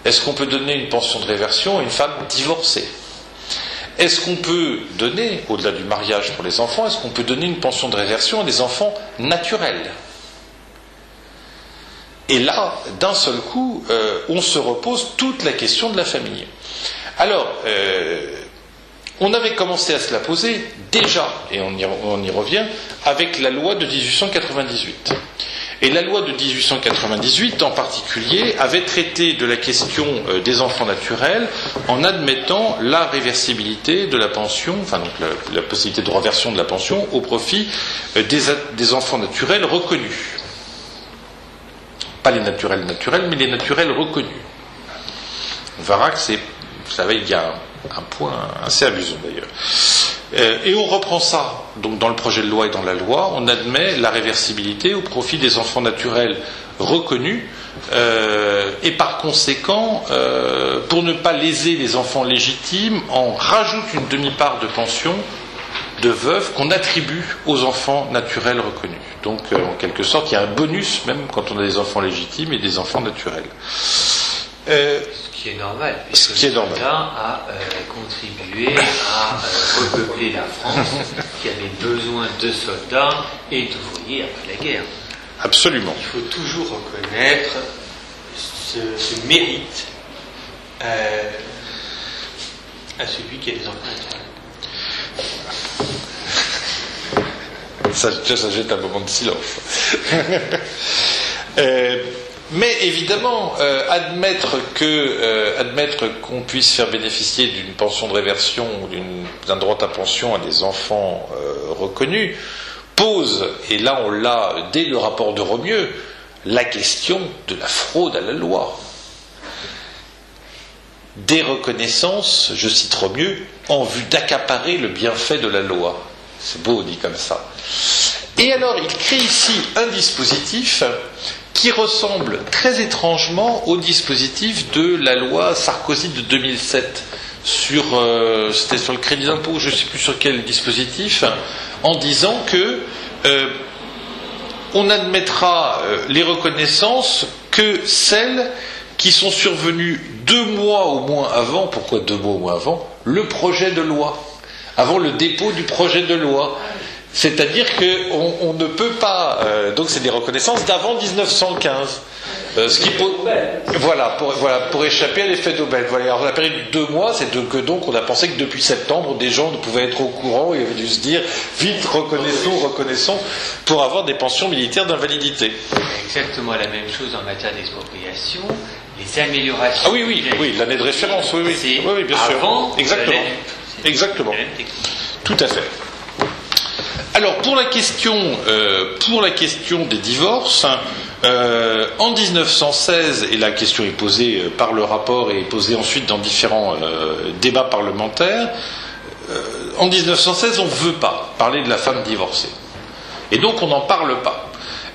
Est-ce qu'on peut donner une pension de réversion à une femme divorcée? Est-ce qu'on peut donner, au-delà du mariage pour les enfants, est-ce qu'on peut donner une pension de réversion à des enfants naturels? Et là, d'un seul coup, on se repose toute la question de la famille. Alors, on avait commencé à se la poser déjà, et on y revient, avec la loi de 1898. Et la loi de 1898, en particulier, avait traité de la question des enfants naturels en admettant la réversibilité de la pension, enfin donc la possibilité de reversion de la pension au profit des enfants naturels reconnus. Pas les naturels, mais les naturels reconnus. On verra que vous savez, il y a un point assez amusant d'ailleurs. Et on reprend ça, donc dans le projet de loi et dans la loi, on admet la réversibilité au profit des enfants naturels reconnus, et par conséquent, pour ne pas léser les enfants légitimes, on rajoute une demi-part de pension de veuve qu'on attribue aux enfants naturels reconnus. Donc, en quelque sorte, il y a un bonus même quand on a des enfants légitimes et des enfants naturels. Ce qui est normal, puisque l'État a contribué à repeupler la France, qui avait besoin de soldats et d'ouvriers après la guerre. Absolument. Il faut toujours reconnaître ce mérite à celui qui a des enfants naturels. Ça jette un moment de silence. Mais évidemment, admettre qu'on puisse faire bénéficier d'une pension de réversion ou d'un droit à pension à des enfants reconnus pose, et là on l'a dès le rapport de Romieux, la question de la fraude à la loi. Des reconnaissances, je cite Romieux, en vue d'accaparer le bienfait de la loi. C'est beau dit comme ça. Et alors il crée ici un dispositif qui ressemble très étrangement au dispositif de la loi Sarkozy de 2007 c'était sur le crédit d'impôt, je ne sais plus sur quel dispositif, en disant que on admettra les reconnaissances que celles qui sont survenues 2 mois au moins avant. Pourquoi 2 mois au moins avant? Le projet de loi, avant le dépôt du projet de loi. C'est-à-dire qu'on ne peut pas... donc c'est des reconnaissances d'avant 1915. Ce qui pour échapper à l'effet d'aubaine. Voilà. Alors la période de 2 mois, c'est que donc on a pensé que depuis septembre, des gens ne pouvaient être au courant et avaient dû se dire vite reconnaissons pour avoir des pensions militaires d'invalidité. Exactement la même chose en matière d'expropriation. Les améliorations. Ah oui, l'année de référence, oui, bien sûr. Exactement. Tout à fait. Alors pour la question des divorces, en 1916, et la question est posée par le rapport et est posée ensuite dans différents débats parlementaires, en 1916 on ne veut pas parler de la femme divorcée. Et donc on n'en parle pas.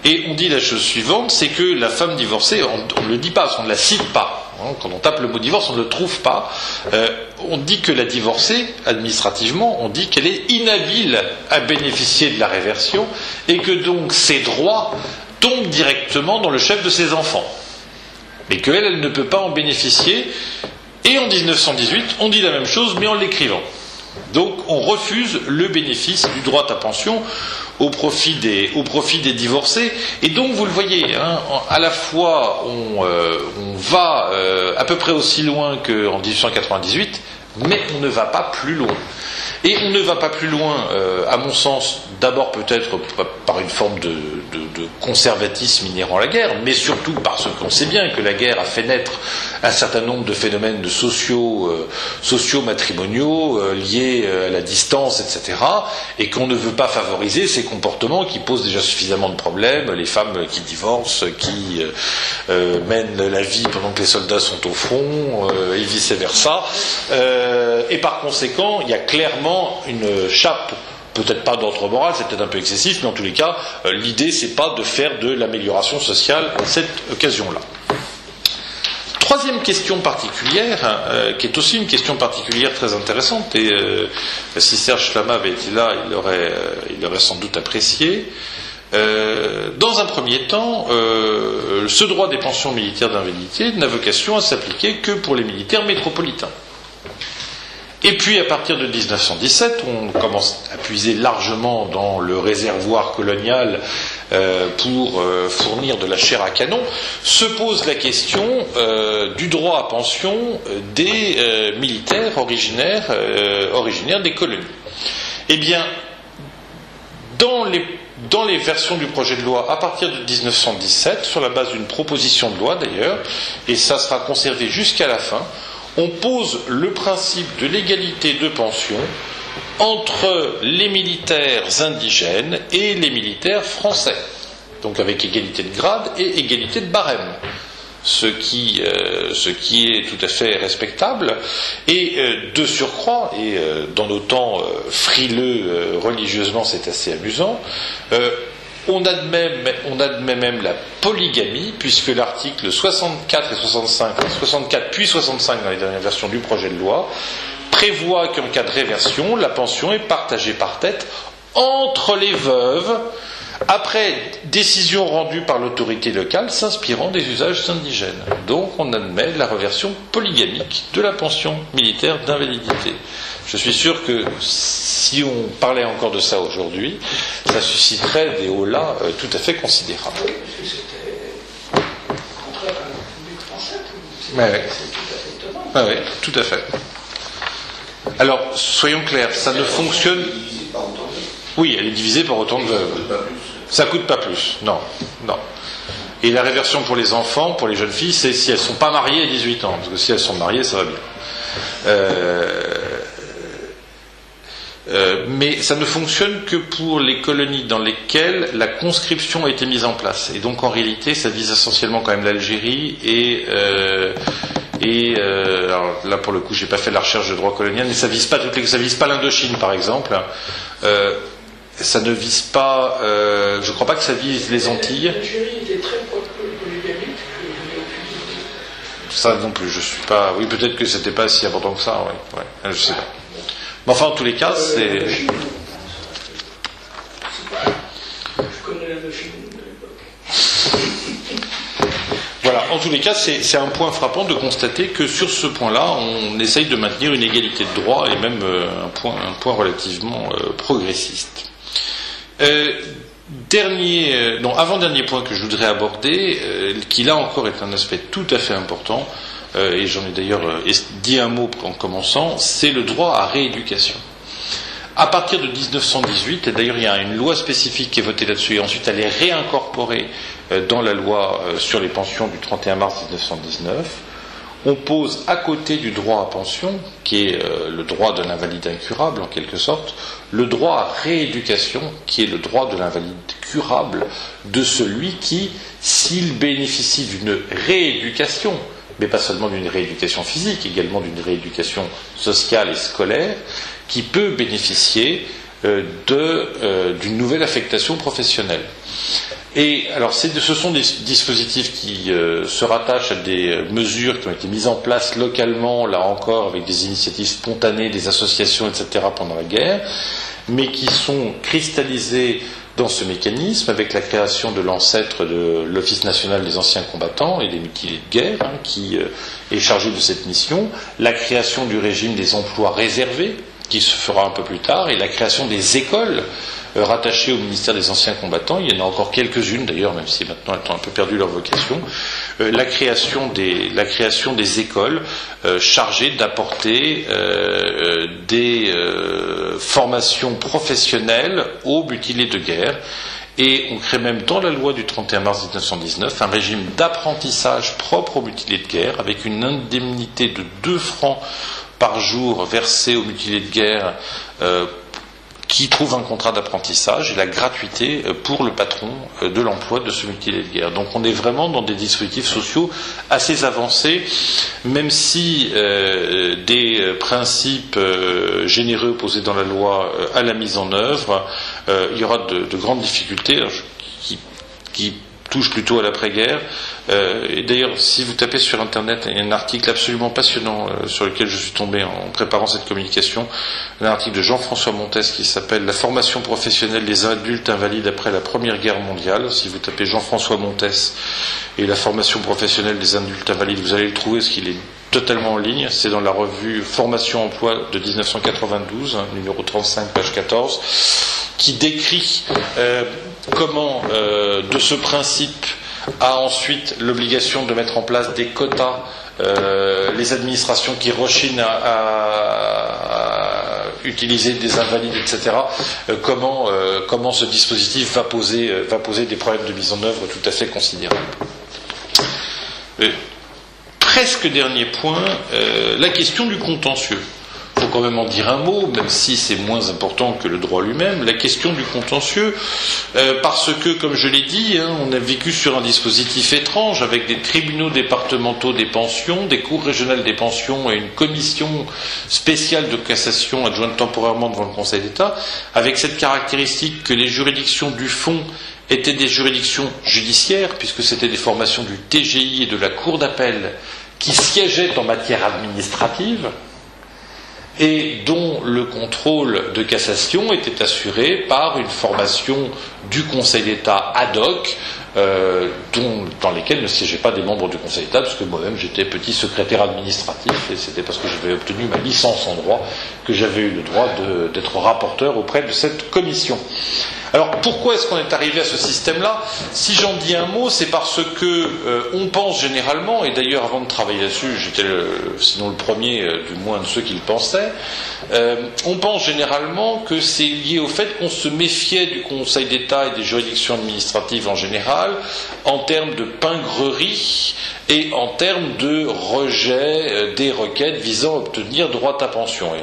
Et on dit la chose suivante, c'est que la femme divorcée, on ne le dit pas, on ne la cite pas. Quand on tape le mot divorce, on ne le trouve pas. On dit que la divorcée, administrativement, on dit qu'elle est inhabile à bénéficier de la réversion et que donc ses droits tombent directement dans le chef de ses enfants. Mais qu'elle ne peut pas en bénéficier. Et en 1918, on dit la même chose, mais en l'écrivant. Donc on refuse le bénéfice du droit à pension au profit des divorcés. Et donc vous le voyez, à la fois on va à peu près aussi loin qu'en 1898, mais on ne va pas plus loin. Et on ne va pas plus loin, à mon sens, d'abord peut-être par une forme de conservatisme inhérent à la guerre, mais surtout parce qu'on sait bien que la guerre a fait naître un certain nombre de phénomènes socio-matrimoniaux liés à la distance, etc., et qu'on ne veut pas favoriser ces comportements qui posent déjà suffisamment de problèmes, les femmes qui divorcent, qui mènent la vie pendant que les soldats sont au front, et vice-versa. Et par conséquent, il y a clairement une chape, peut-être pas d'ordre moral, c'est peut-être un peu excessif, mais en tous les cas, l'idée c'est pas de faire de l'amélioration sociale à cette occasion-là. Troisième question particulière, qui est aussi une question particulière très intéressante, et si Serge Flama avait été là, il aurait sans doute apprécié. Dans un premier temps, ce droit des pensions militaires d'invalidité n'a vocation à s'appliquer que pour les militaires métropolitains. Et puis à partir de 1917, on commence à puiser largement dans le réservoir colonial pour fournir de la chair à canon, se pose la question du droit à pension des militaires originaires des colonies. Eh bien, dans les versions du projet de loi à partir de 1917, sur la base d'une proposition de loi d'ailleurs, et ça sera conservé jusqu'à la fin, on pose le principe de l'égalité de pension entre les militaires indigènes et les militaires français, donc avec égalité de grade et égalité de barème, ce qui est tout à fait respectable. Et de surcroît, et dans nos temps frileux religieusement c'est assez amusant, on admet même la polygamie, puisque l'article 64 et 65, 64 puis 65 dans les dernières versions du projet de loi, prévoit qu'en cas de réversion, la pension est partagée par tête entre les veuves, après décision rendue par l'autorité locale s'inspirant des usages indigènes. Donc on admet la réversion polygamique de la pension militaire d'invalidité. Je suis sûr que si on parlait encore de ça aujourd'hui, ça susciterait des holas tout à fait considérables. Oui, parce que c'était contraire à la République française. Oui, tout à fait. Alors, soyons clairs, ça ne fonctionne... Oui, elle est divisée par autant de veuves. Ça coûte pas plus, non. Et la réversion pour les enfants, pour les jeunes filles, c'est si elles ne sont pas mariées à 18 ans, parce que si elles sont mariées, ça va bien. Mais ça ne fonctionne que pour les colonies dans lesquelles la conscription a été mise en place. Et donc en réalité, ça vise essentiellement quand même l'Algérie alors là pour le coup, j'ai pas fait la recherche de droit colonial, mais ça vise pas l'Indochine par exemple. Ça ne vise pas, je crois pas que ça vise les Antilles. L'Algérie était très polygamique. ça non plus, je suis pas. Oui, peut-être que c'était pas si important que ça, ouais, je sais pas. Mais enfin, en tous les cas, c'est. Je connais la machine de l'époque. Voilà, en tous les cas, c'est un point frappant de constater que sur ce point-là, on essaye de maintenir une égalité de droit et même un point relativement progressiste. Avant-dernier point que je voudrais aborder, qui là encore est un aspect tout à fait important, et j'en ai d'ailleurs dit un mot en commençant, c'est le droit à rééducation. À partir de 1918, et d'ailleurs il y a une loi spécifique qui est votée là-dessus, et ensuite elle est réincorporée dans la loi sur les pensions du 31 mars 1919, on pose à côté du droit à pension, qui est le droit de l'invalide incurable en quelque sorte, le droit à rééducation, qui est le droit de l'invalide curable de celui qui, s'il bénéficie d'une rééducation, mais pas seulement d'une rééducation physique, également d'une rééducation sociale et scolaire, qui peut bénéficier d'une nouvelle affectation professionnelle. Et alors, ce sont des dispositifs qui se rattachent à des mesures qui ont été mises en place localement, là encore, avec des initiatives spontanées, des associations, etc., pendant la guerre, mais qui sont cristallisées dans ce mécanisme avec la création de l'ancêtre de l'Office national des anciens combattants et des mutilés de guerre, qui est chargé de cette mission, la création du régime des emplois réservés, qui se fera un peu plus tard, et la création des écoles rattachées au ministère des anciens combattants. Il y en a encore quelques-unes d'ailleurs, même si maintenant elles ont un peu perdu leur vocation. La création des écoles chargées d'apporter des formations professionnelles aux mutilés de guerre. Et on crée même dans la loi du 31 mars 1919 un régime d'apprentissage propre aux mutilés de guerre, avec une indemnité de 2 francs par jour versée aux mutilés de guerre qui trouvent un contrat d'apprentissage et la gratuité pour le patron de l'emploi de ce mutilé de guerre. Donc on est vraiment dans des dispositifs sociaux assez avancés, même si des principes généreux posés dans la loi à la mise en œuvre, il y aura de grandes difficultés qui touchent plutôt à l'après-guerre. Et d'ailleurs, si vous tapez sur Internet, il y a un article absolument passionnant sur lequel je suis tombé en préparant cette communication, un article de Jean-François Montes qui s'appelle « La formation professionnelle des adultes invalides après la Première Guerre mondiale ». Si vous tapez Jean-François Montes et la formation professionnelle des adultes invalides, vous allez le trouver, parce qu'il est totalement en ligne. C'est dans la revue Formation Emploi de 1992, numéro 35, page 14, qui décrit comment, de ce principe, a ensuite l'obligation de mettre en place des quotas, les administrations qui rechignent à utiliser des invalides, etc. Comment ce dispositif va poser des problèmes de mise en œuvre tout à fait considérables. Presque dernier point, la question du contentieux. Il faut quand même en dire un mot, même si c'est moins important que le droit lui-même, la question du contentieux, parce que, comme je l'ai dit, on a vécu sur un dispositif étrange, avec des tribunaux départementaux des pensions, des cours régionales des pensions et une commission spéciale de cassation adjointe temporairement devant le Conseil d'État, avec cette caractéristique que les juridictions du fond étaient des juridictions judiciaires, puisque c'était des formations du TGI et de la Cour d'appel qui siégeaient en matière administrative, et dont le contrôle de cassation était assuré par une formation du Conseil d'État ad hoc, dans lesquels ne siégeaient pas des membres du Conseil d'État, parce que moi-même j'étais petit secrétaire administratif, et c'était parce que j'avais obtenu ma licence en droit que j'avais eu le droit d'être rapporteur auprès de cette commission. Alors pourquoi est-ce qu'on est arrivé à ce système-là? Si j'en dis un mot, c'est parce que on pense généralement, et d'ailleurs avant de travailler là-dessus, j'étais sinon le premier, du moins de ceux qui le pensaient, on pense généralement que c'est lié au fait qu'on se méfiait du Conseil d'État et des juridictions administratives en général, en termes de pingrerie et en termes de rejet des requêtes visant à obtenir droit à pension. Et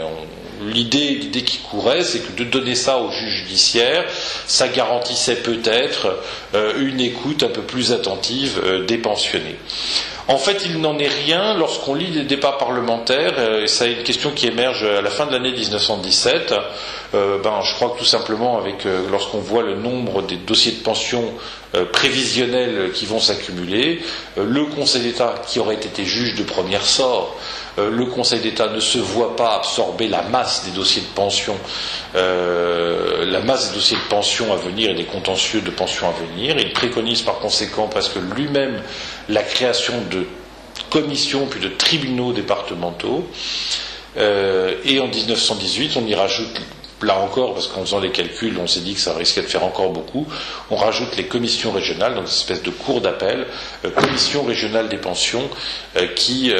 l'idée qui courait, c'est que de donner ça au juge judiciaire, ça garantissait peut-être une écoute un peu plus attentive des pensionnés. En fait, il n'en est rien lorsqu'on lit les débats parlementaires, et ça est une question qui émerge à la fin de l'année 1917. Je crois que tout simplement, lorsqu'on voit le nombre des dossiers de pension prévisionnels qui vont s'accumuler, le Conseil d'État, qui aurait été juge de premier sort, le Conseil d'État ne se voit pas absorber la masse des dossiers de pension, à venir et des contentieux de pension à venir. Il préconise par conséquent presque lui-même la création de commissions puis de tribunaux départementaux. Et en 1918, on y rajoute, là encore, parce qu'en faisant les calculs, on s'est dit que ça risquait de faire encore beaucoup, on rajoute les commissions régionales, donc une espèce de cour d'appel, commission régionale des pensions, qui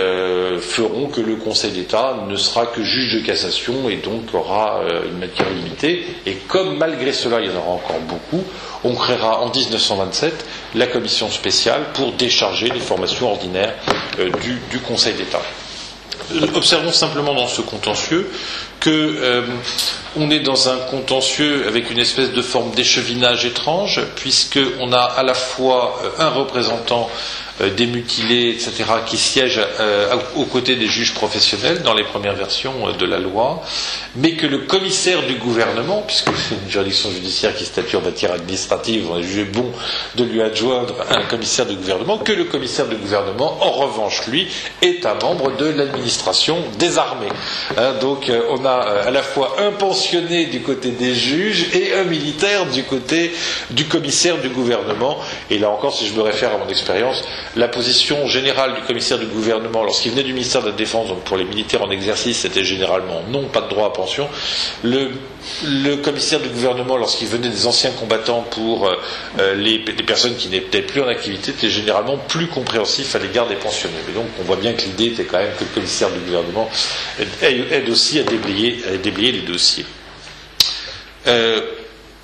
feront que le Conseil d'État ne sera que juge de cassation et donc aura une matière limitée. Et comme malgré cela, il y en aura encore beaucoup, on créera en 1927 la commission spéciale pour décharger les formations ordinaires du Conseil d'État. Observons simplement dans ce contentieux que on est dans un contentieux avec une espèce de forme d'échevinage étrange, puisqu'on a à la fois un représentant des mutilés, etc., qui siège aux côtés des juges professionnels dans les premières versions de la loi, mais que le commissaire du gouvernement, puisque c'est une juridiction judiciaire qui statue en matière administrative, on a jugé bon de lui adjoindre un commissaire du gouvernement, que le commissaire du gouvernement, en revanche, lui, est un membre de l'administration des armées. Donc on a à la fois un pensionné du côté des juges et un militaire du côté du commissaire du gouvernement. Et là encore, si je me réfère à mon expérience, la position générale du commissaire du gouvernement lorsqu'il venait du ministère de la Défense, donc pour les militaires en exercice, c'était généralement non, pas de droit à pension. Le commissaire du gouvernement, lorsqu'il venait des anciens combattants pour les personnes qui n'étaient plus en activité, était généralement plus compréhensif à l'égard des pensionnés. Mais donc on voit bien que l'idée était quand même que le commissaire du gouvernement aide aussi à déblayer les dossiers.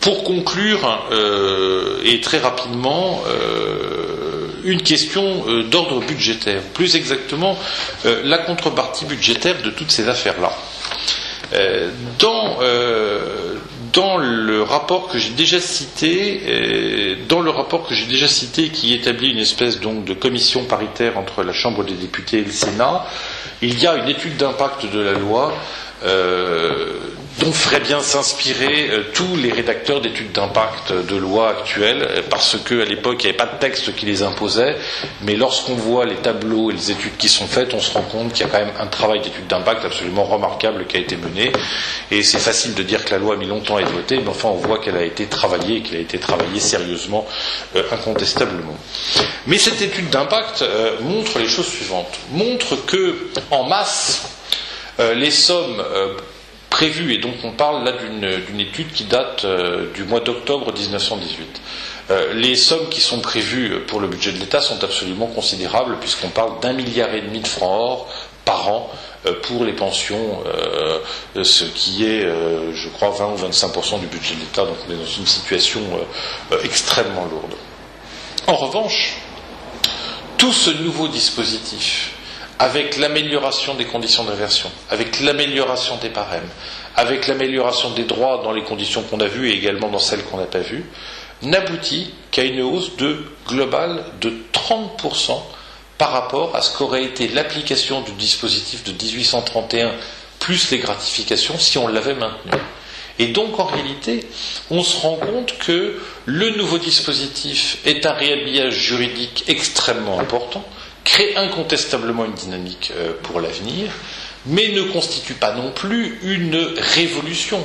Pour conclure, et très rapidement, une question d'ordre budgétaire, plus exactement la contrepartie budgétaire de toutes ces affaires-là. Dans le rapport que j'ai déjà cité, qui établit une espèce donc de commission paritaire entre la Chambre des députés et le Sénat, il y a une étude d'impact de la loi dont feraient bien s'inspirer tous les rédacteurs d'études d'impact de loi actuelles, parce qu'à l'époque, il n'y avait pas de texte qui les imposait, mais lorsqu'on voit les tableaux et les études qui sont faites, on se rend compte qu'il y a quand même un travail d'étude d'impact absolument remarquable qui a été mené, et c'est facile de dire que la loi a mis longtemps à être votée, mais enfin on voit qu'elle a été travaillée, et qu'elle a été travaillée sérieusement, incontestablement. Mais cette étude d'impact montre les choses suivantes, montre que, en masse, les sommes prévues, et donc on parle là d'une étude qui date du mois d'octobre 1918. Les sommes qui sont prévues pour le budget de l'État sont absolument considérables, puisqu'on parle d'1,5 milliard de francs or par an pour les pensions, ce qui est, je crois, 20 ou 25% du budget de l'État, donc on est dans une situation extrêmement lourde. En revanche, tout ce nouveau dispositif, avec l'amélioration des conditions de réversion, avec l'amélioration des barèmes, avec l'amélioration des droits dans les conditions qu'on a vues et également dans celles qu'on n'a pas vues, n'aboutit qu'à une hausse globale de 30% par rapport à ce qu'aurait été l'application du dispositif de 1831 plus les gratifications si on l'avait maintenu. Et donc, en réalité, on se rend compte que le nouveau dispositif est un réhabillage juridique extrêmement important, crée incontestablement une dynamique pour l'avenir, mais ne constitue pas non plus une révolution.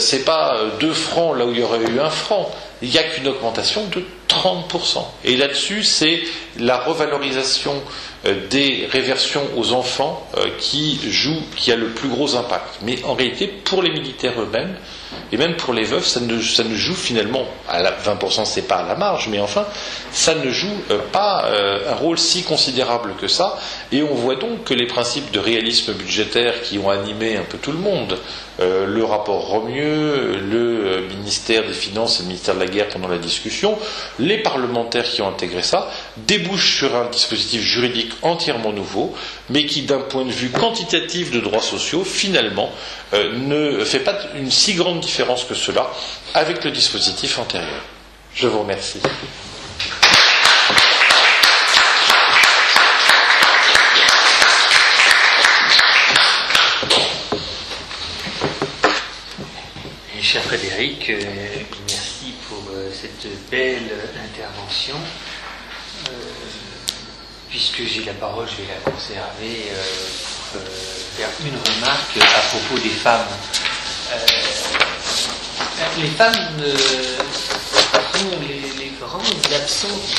C'est pas 2 francs là où il y aurait eu 1 franc. Il n'y a qu'une augmentation de 30%. Et là-dessus, c'est la revalorisation des réversions aux enfants qui a le plus gros impact. Mais en réalité, pour les militaires eux-mêmes, et même pour les veuves, ça ne joue finalement, à 20% c'est pas à la marge, mais enfin, ça ne joue pas un rôle si considérable que ça, et on voit donc que les principes de réalisme budgétaire qui ont animé un peu tout le monde, le rapport Romieux, le ministère des Finances et le ministère de la Guerre pendant la discussion, les parlementaires qui ont intégré ça, débouchent sur un dispositif juridique entièrement nouveau, mais qui d'un point de vue quantitatif de droits sociaux, finalement, ne fait pas une si grande différence que cela avec le dispositif antérieur. Je vous remercie. cher Frédéric, merci pour cette belle intervention. Puisque j'ai la parole, je vais la conserver pour faire une remarque à propos des femmes. Les femmes sont les grandes absentes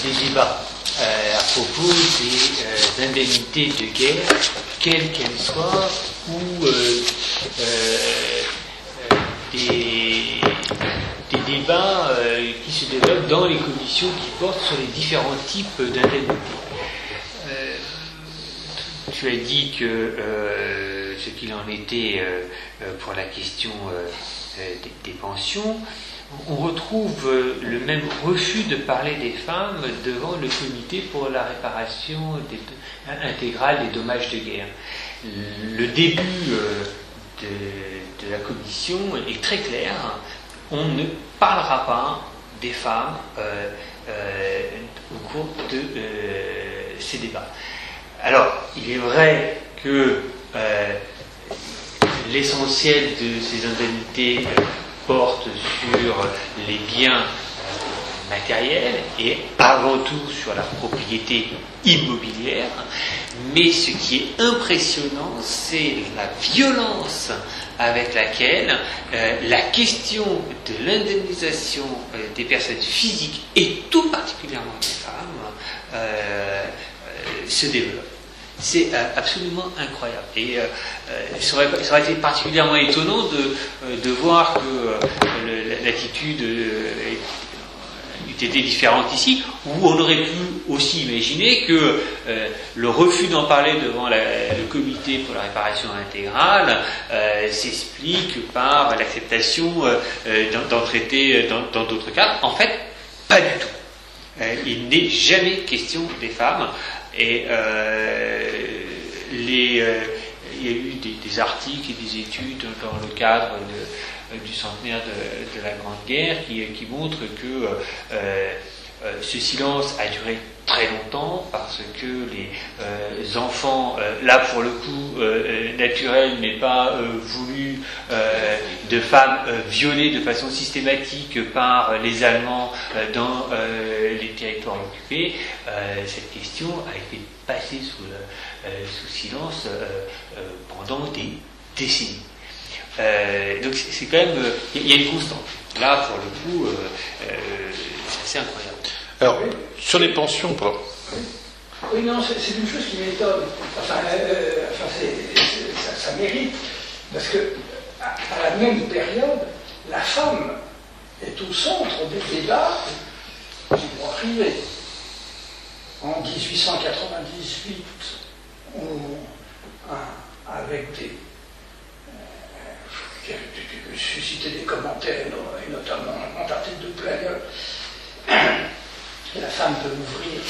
des débats à propos des indemnités de guerre, quelles qu'elles soient, ou des débats qui se développent dans les commissions qui portent sur les différents types d'indemnités. Tu as dit que ce qu'il en était pour la question des pensions, on retrouve le même refus de parler des femmes devant le comité pour la réparation intégrale des dommages de guerre. Le début de la commission est très clair. On ne parlera pas des femmes au cours de ces débats. Alors, il est vrai que l'essentiel de ces indemnités porte sur les biens matériels et avant tout sur la propriété immobilière, mais ce qui est impressionnant, c'est la violence avec laquelle la question de l'indemnisation des personnes physiques et tout particulièrement des femmes se développe. C'est absolument incroyable. Et ça aurait été particulièrement étonnant de voir que l'attitude eût été différente ici, où on aurait pu aussi imaginer que le refus d'en parler devant le comité pour la réparation intégrale s'explique par l'acceptation d'en traiter dans d'autres cadres. En fait, pas du tout. Il n'est jamais question des femmes. Et il y a eu des articles et des études dans le cadre du centenaire de la Grande Guerre qui montrent que ce silence a duré très longtemps parce que les enfants, là pour le coup naturel, mais pas voulu, de femmes violées de façon systématique par les Allemands dans les territoires occupés, cette question a été passée sous silence pendant des décennies. Donc c'est quand même, il y a une constante. Là pour le coup, c'est assez incroyable. Alors, sur les pensions, Oui, non, c'est une chose qui m'étonne. Ça mérite, parce que à la même période, la femme est au centre des débats du droit privé. En 1898, avec des suscité des commentaires, et notamment un article de Player, la femme peut ouvrir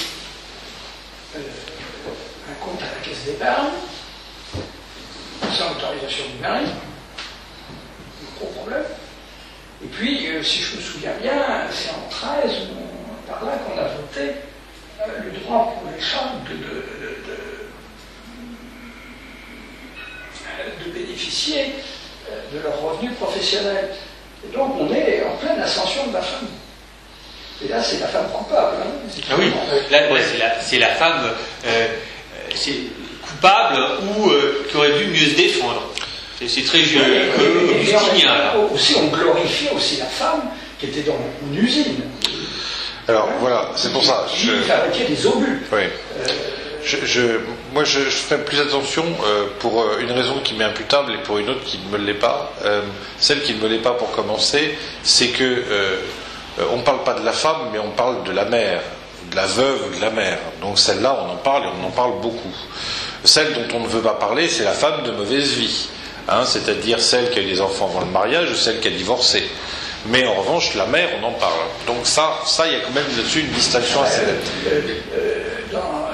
un compte à la caisse d'épargne sans autorisation du mari, gros problème. Et puis, si je me souviens bien, c'est en 13 par là qu'on a voté le droit pour les femmes de bénéficier de leurs revenus professionnels. Et donc on est en pleine ascension de la femme. Et là, c'est la femme coupable. Hein. Ah oui, là, ouais, c'est la femme coupable ou qui aurait dû mieux se défendre. C'est très justinien. Aussi, on glorifie aussi la femme qui était dans une usine. Alors voilà, c'est pour ça. Qui fabriquait des obus. Oui. Moi, je ferai plus attention pour une raison qui m'est imputable et pour une autre qui ne me l'est pas. Celle qui ne me l'est pas pour commencer, c'est que on ne parle pas de la femme, mais on parle de la mère, de la veuve ou de la mère. Donc celle-là, on en parle et on en parle beaucoup. Celle dont on ne veut pas parler, c'est la femme de mauvaise vie, hein, c'est-à-dire celle qui a eu des enfants avant le mariage ou celle qui a divorcé. Mais en revanche, la mère, on en parle. Donc ça, il y a quand même là-dessus une distinction assez nette. Dans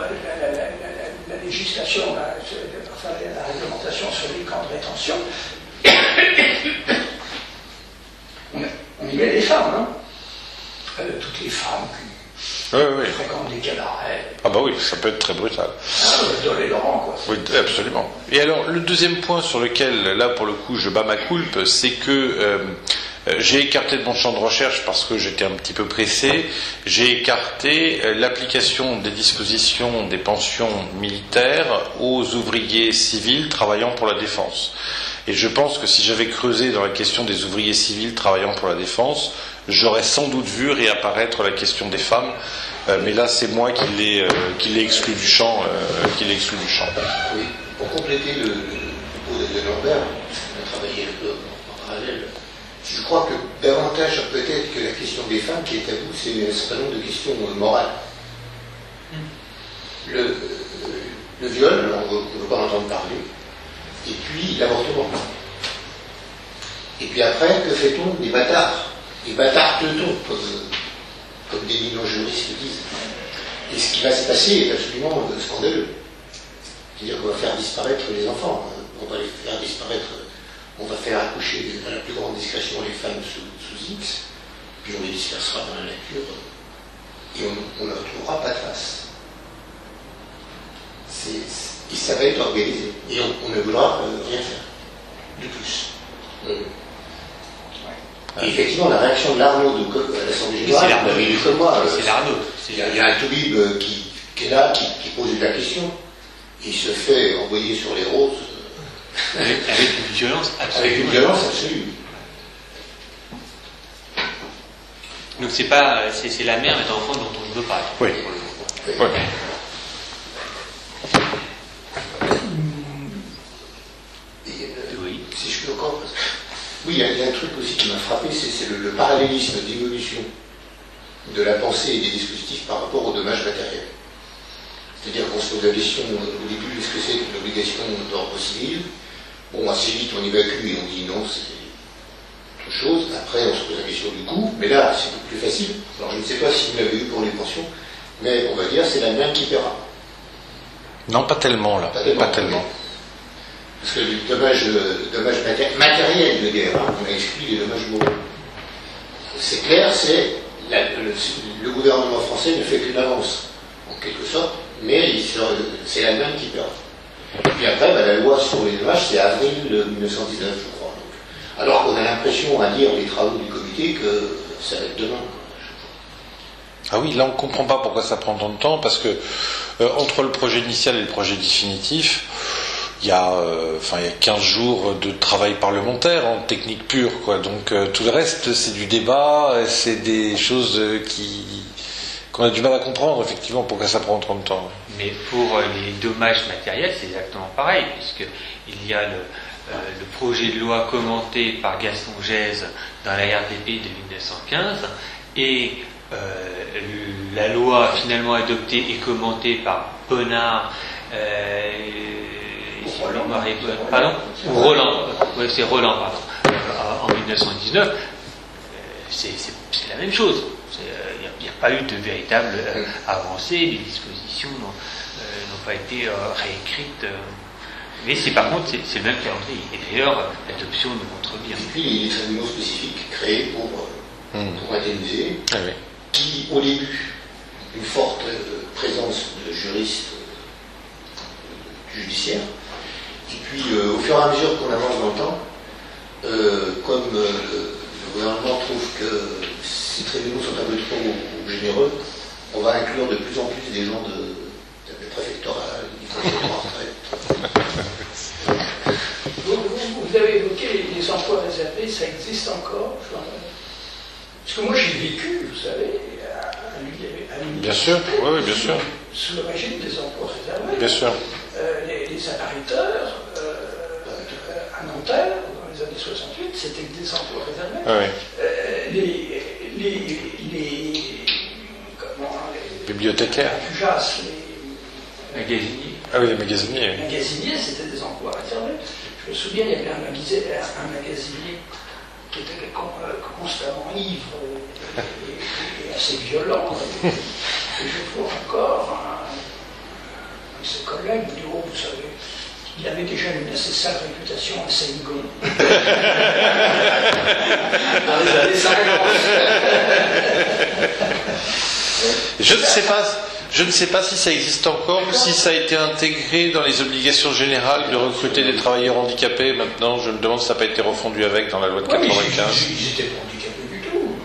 la législation, la réglementation sur les camps de rétention, on y met les femmes, hein. Toutes les femmes fréquentent des cabarets. Ah bah oui, ça peut être très brutal. Dans les Laurent, quoi. Oui, absolument. Et alors, le deuxième point sur lequel, là, pour le coup, je bats ma coulpe, c'est que j'ai écarté de mon champ de recherche parce que j'étais un petit peu pressé. J'ai écarté l'application des dispositions des pensions militaires aux ouvriers civils travaillant pour la défense. Et je pense que si j'avais creusé dans la question des ouvriers civils travaillant pour la défense, j'aurais sans doute vu réapparaître la question des femmes. Mais là, c'est moi qui l'ai exclu du champ. Oui, pour compléter le propos de Norbert, on a travaillé un peu en parallèle. Je crois que davantage peut-être que la question des femmes qui est à bout, c'est un certain nombre de questions morales. Le viol, alors on ne veut pas en entendre parler, et puis l'avortement. Et puis après, que fait-on des bâtards? Des bâtards teutons, comme des juristes disent. Et ce qui va se passer est absolument scandaleux. C'est-à-dire qu'on va faire disparaître les enfants, on va les faire disparaître, on va faire accoucher dans la plus grande discrétion les femmes sous X, puis on les dispersera dans la nature, et on ne retrouvera pas de trace. Et ça va être organisé, et on ne voudra rien faire, de plus. Et effectivement, la réaction de l'Arnaud à l'Assemblée Générale, vous l'avez vu comme moi. C'est l'Arnaud. Il y a un toubib qui est là, qui pose la question. Il se fait envoyer sur les roses. Avec une violence absolue. Avec une violence absolue. Donc c'est la mère et l'enfant dont on ne veut pas. Oui. Oui. Oui. Si je peux encore. Oui, il y a un truc aussi qui m'a frappé, c'est le parallélisme d'évolution de la pensée et des dispositifs par rapport aux dommages matériels. C'est-à-dire qu'on se pose la question au début, est-ce que c'est une obligation d'ordre civil? Bon, assez vite on évacue et on dit non, c'est autre chose. Après, on se pose la question du coût, mais là, c'est beaucoup plus facile. Alors, je ne sais pas si vous l'avez eu pour les pensions, mais on va dire c'est la mère qui paiera. Non, pas tellement, là. Pas tellement. Parce que le dommage matériel de guerre, on a exclu les dommages moraux. C'est clair, le gouvernement français ne fait qu'une avance, en quelque sorte, mais c'est l'Allemagne qui perd. Et puis après, la loi sur les dommages, c'est avril 1919, je crois. Donc. Alors qu'on a l'impression, à lire les travaux du comité, que ça va être demain. Ah oui, là on ne comprend pas pourquoi ça prend tant de temps, parce que entre le projet initial et le projet définitif, il y a 15 jours de travail parlementaire en technique pure, quoi. Donc tout le reste, c'est du débat, c'est des choses qu'on a du mal à comprendre, effectivement, pourquoi ça prend tant de temps. Mais pour les dommages matériels, c'est exactement pareil, puisqu'il y a le projet de loi commenté par Gaston Gèze dans la RDP de 1915, et la loi finalement adoptée et commentée par Bonnard, Roland, c'est Roland, en 1919, c'est la même chose. Il n'y a pas eu de véritable avancée, les dispositions n'ont pas été réécrites. Mais par contre, c'est le même calendrier. Et d'ailleurs, l'adoption nous montre bien. Et puis, il y a des tribunaux spécifiques créés pour indemniser, oui. Qui, au début, une forte présence de juristes judiciaires, et puis, au fur et à mesure qu'on avance dans le temps, comme le gouvernement trouve que ces tribunaux sont un peu trop généreux, on va inclure de plus en plus des gens de préfectoral, du conseil de retraite. Vous avez évoqué les emplois réservés, ça existe encore? Parce que moi j'ai vécu, vous savez, à l'université. Bien sûr, oui, bien sûr. Sous le régime des emplois réservés. Bien sûr. Les appariteurs à Nanterre, dans les années 68, c'était des emplois réservés. Oui. Les bibliothécaires. Les Pujas, les magasiniers. Ah oui, les magasiniers. Les magasiniers, c'était des emplois réservés. Je me souviens, il y avait un magasinier qui était constamment ivre et assez violent. Et je vois encore un de ses collègues me dire, oh, vous savez, il avait déjà une assez sale réputation à Saint-Gon. Dans les années 50. Je ne sais pas si ça existe encore ou si ça a été intégré dans les obligations générales de recruter des travailleurs handicapés. Maintenant, je me demande si ça n'a pas été refondu avec dans la loi de 95. Ils n'étaient pas handicapés du tout.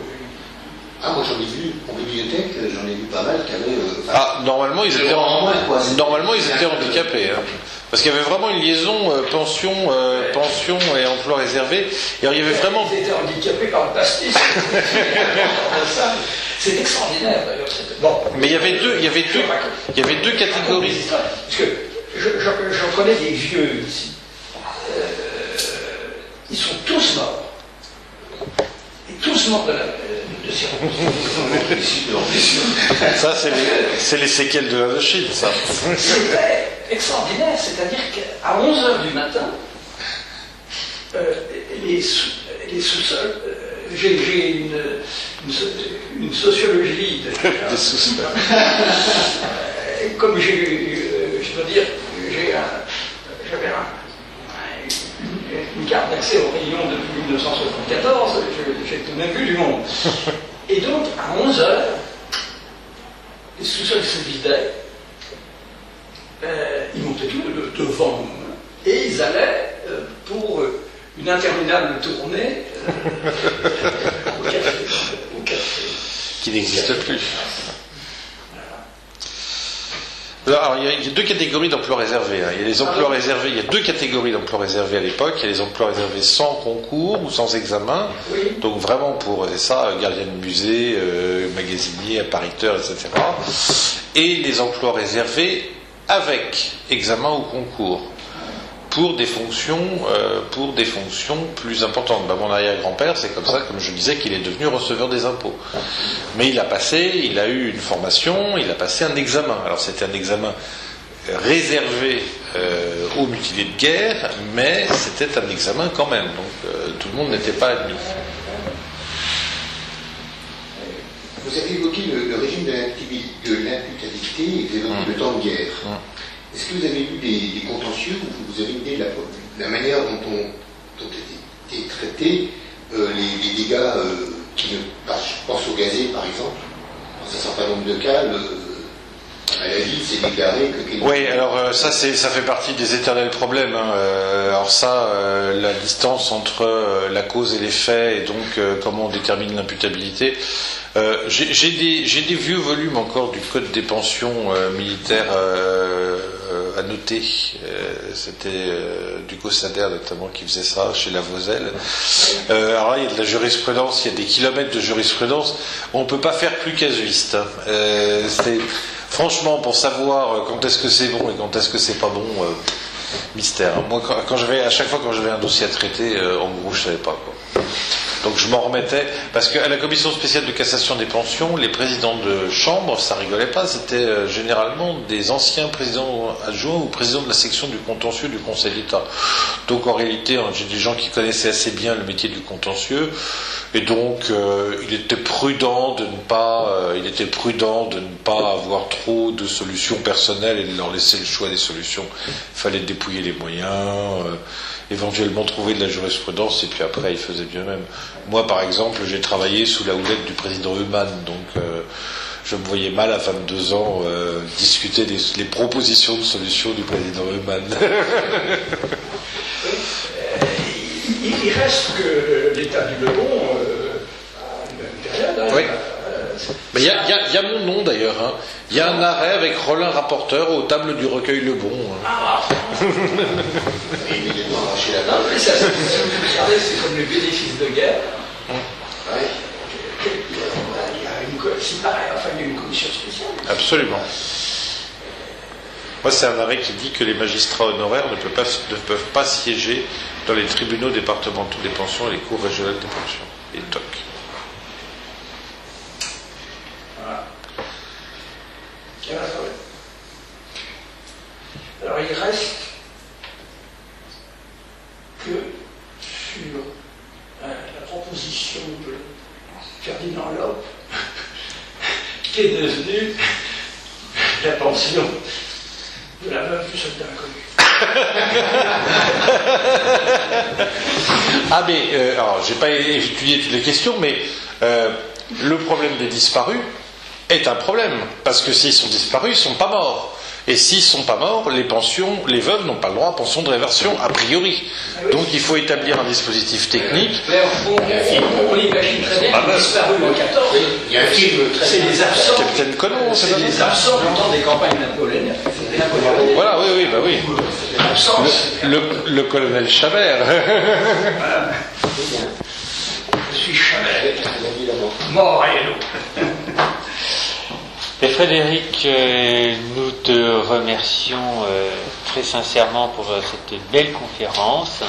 Ah, moi j'en ai vu, en bibliothèque, j'en ai vu pas mal qui avaient... Normalement, ils étaient handicapés. Hein. Parce qu'il y avait vraiment une liaison pension et emploi réservé. Et alors, il y avait vraiment... Ils étaient handicapés par le pastis. C'est extraordinaire d'ailleurs. Bon. Mais il y avait deux catégories. Parce que j'en connais des vieux ici. Ils sont tous morts. Et tous morts de cirrhose. Ça, c'est les séquelles de l'Indochine, ça. C'était extraordinaire. C'est-à-dire qu'à 11h du matin, les sous-sols... J'ai une sociologie des sous-sols. Comme je dois dire, j'avais une carte d'accès aux rayons depuis 1974, j'ai tout de même vu du monde. Et donc, à 11h, les sous-sols se vidaient, ils montaient tout devant nous, et ils allaient pour une interminable tournée au café. Qui n'existe plus. Alors, il y a deux catégories d'emplois réservés. Hein. Il y a les emplois réservés. Il y a deux catégories d'emplois réservés à l'époque. Il y a les emplois réservés sans concours ou sans examen. Oui. Donc vraiment pour, c'est ça, gardien de musée, magasinier, appariteur, etc. Et les emplois réservés avec examen ou concours. Pour des fonctions plus importantes. Mon arrière-grand-père, c'est comme ça, comme je disais, qu'il est devenu receveur des impôts. Mais il a eu une formation, il a passé un examen. Alors c'était un examen réservé aux mutilés de guerre, mais c'était un examen quand même. Donc tout le monde n'était pas admis. Vous avez évoqué le régime de l'imputabilité et vous évoquez le temps de guerre. Est-ce que vous avez eu des contentieux ou vous avez une idée de la manière dont étaient traités les dégâts qui ne... je pense au gazé, par exemple. Dans un certain nombre de cas, à la ville, c'est déclaré que... Oui, alors ça fait partie des éternels problèmes. Hein. Alors ça, la distance entre la cause et les faits, et donc comment on détermine l'imputabilité. J'ai des vieux volumes encore du Code des pensions militaires à noter. C'était Ducos Sader notamment qui faisait ça chez Lavozelle. Alors là, il y a de la jurisprudence, il y a des kilomètres de jurisprudence. On ne peut pas faire plus casuiste. Hein. Franchement, pour savoir quand est-ce que c'est bon et quand est-ce que c'est pas bon, mystère. Moi, à chaque fois quand j'avais un dossier à traiter, en gros, je savais pas quoi. Donc je m'en remettais, parce qu'à la commission spéciale de cassation des pensions, les présidents de chambre, ça rigolait pas, c'était généralement des anciens présidents adjoints ou présidents de la section du contentieux du Conseil d'État. Donc en réalité, j'ai des gens qui connaissaient assez bien le métier du contentieux, et donc il était prudent de ne pas avoir trop de solutions personnelles et de leur laisser le choix des solutions. Il fallait dépouiller les moyens, éventuellement trouver de la jurisprudence, et puis après, ils faisaient bien même. Moi, par exemple, j'ai travaillé sous la houlette du président Heumann, donc je me voyais mal à 22 ans discuter les propositions de solutions du président Heumann. Il reste que l'état du Lebon a une période. Oui. Mais il y a mon nom d'ailleurs. Hein. Il y a un arrêt avec Rollin rapporteur aux tables du recueil Lebon. Hein. Ah. Immédiatement arraché la Non, mais ça, c'est comme le bénéfice de guerre. Ouais. Il y a une commission spéciale. Absolument. Moi, c'est un arrêt qui dit que les magistrats honoraires ne peuvent pas siéger dans les tribunaux départementaux des pensions et les cours régionales des pensions. Et TOC. Voilà. Alors, il reste que sur la proposition de Ferdinand Lope, qui est devenue la pension de la veuve du soldat inconnu. Ah mais, alors j'ai pas étudié toutes les questions, mais le problème des disparus, est un problème, parce que s'ils sont disparus, ils ne sont pas morts. Et s'ils ne sont pas morts, les veuves n'ont pas le droit à pension de réversion, a priori. Donc il faut établir un dispositif technique. Mais on l'imagine très bien, ils ont disparu en 14. Il y a un film très C'est les absents. Capitaine Conan, C'est les absents du temps des campagnes napoléoniennes. Voilà, oui, bah oui. L'absence. Le colonel Chabert. Je suis Chabert. Mort et l'eau. Et Frédéric, nous te remercions très sincèrement pour cette belle conférence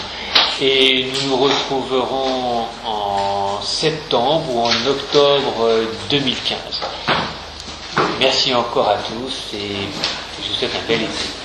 et nous nous retrouverons en septembre ou en octobre 2015. Merci encore à tous et je vous souhaite un bel été.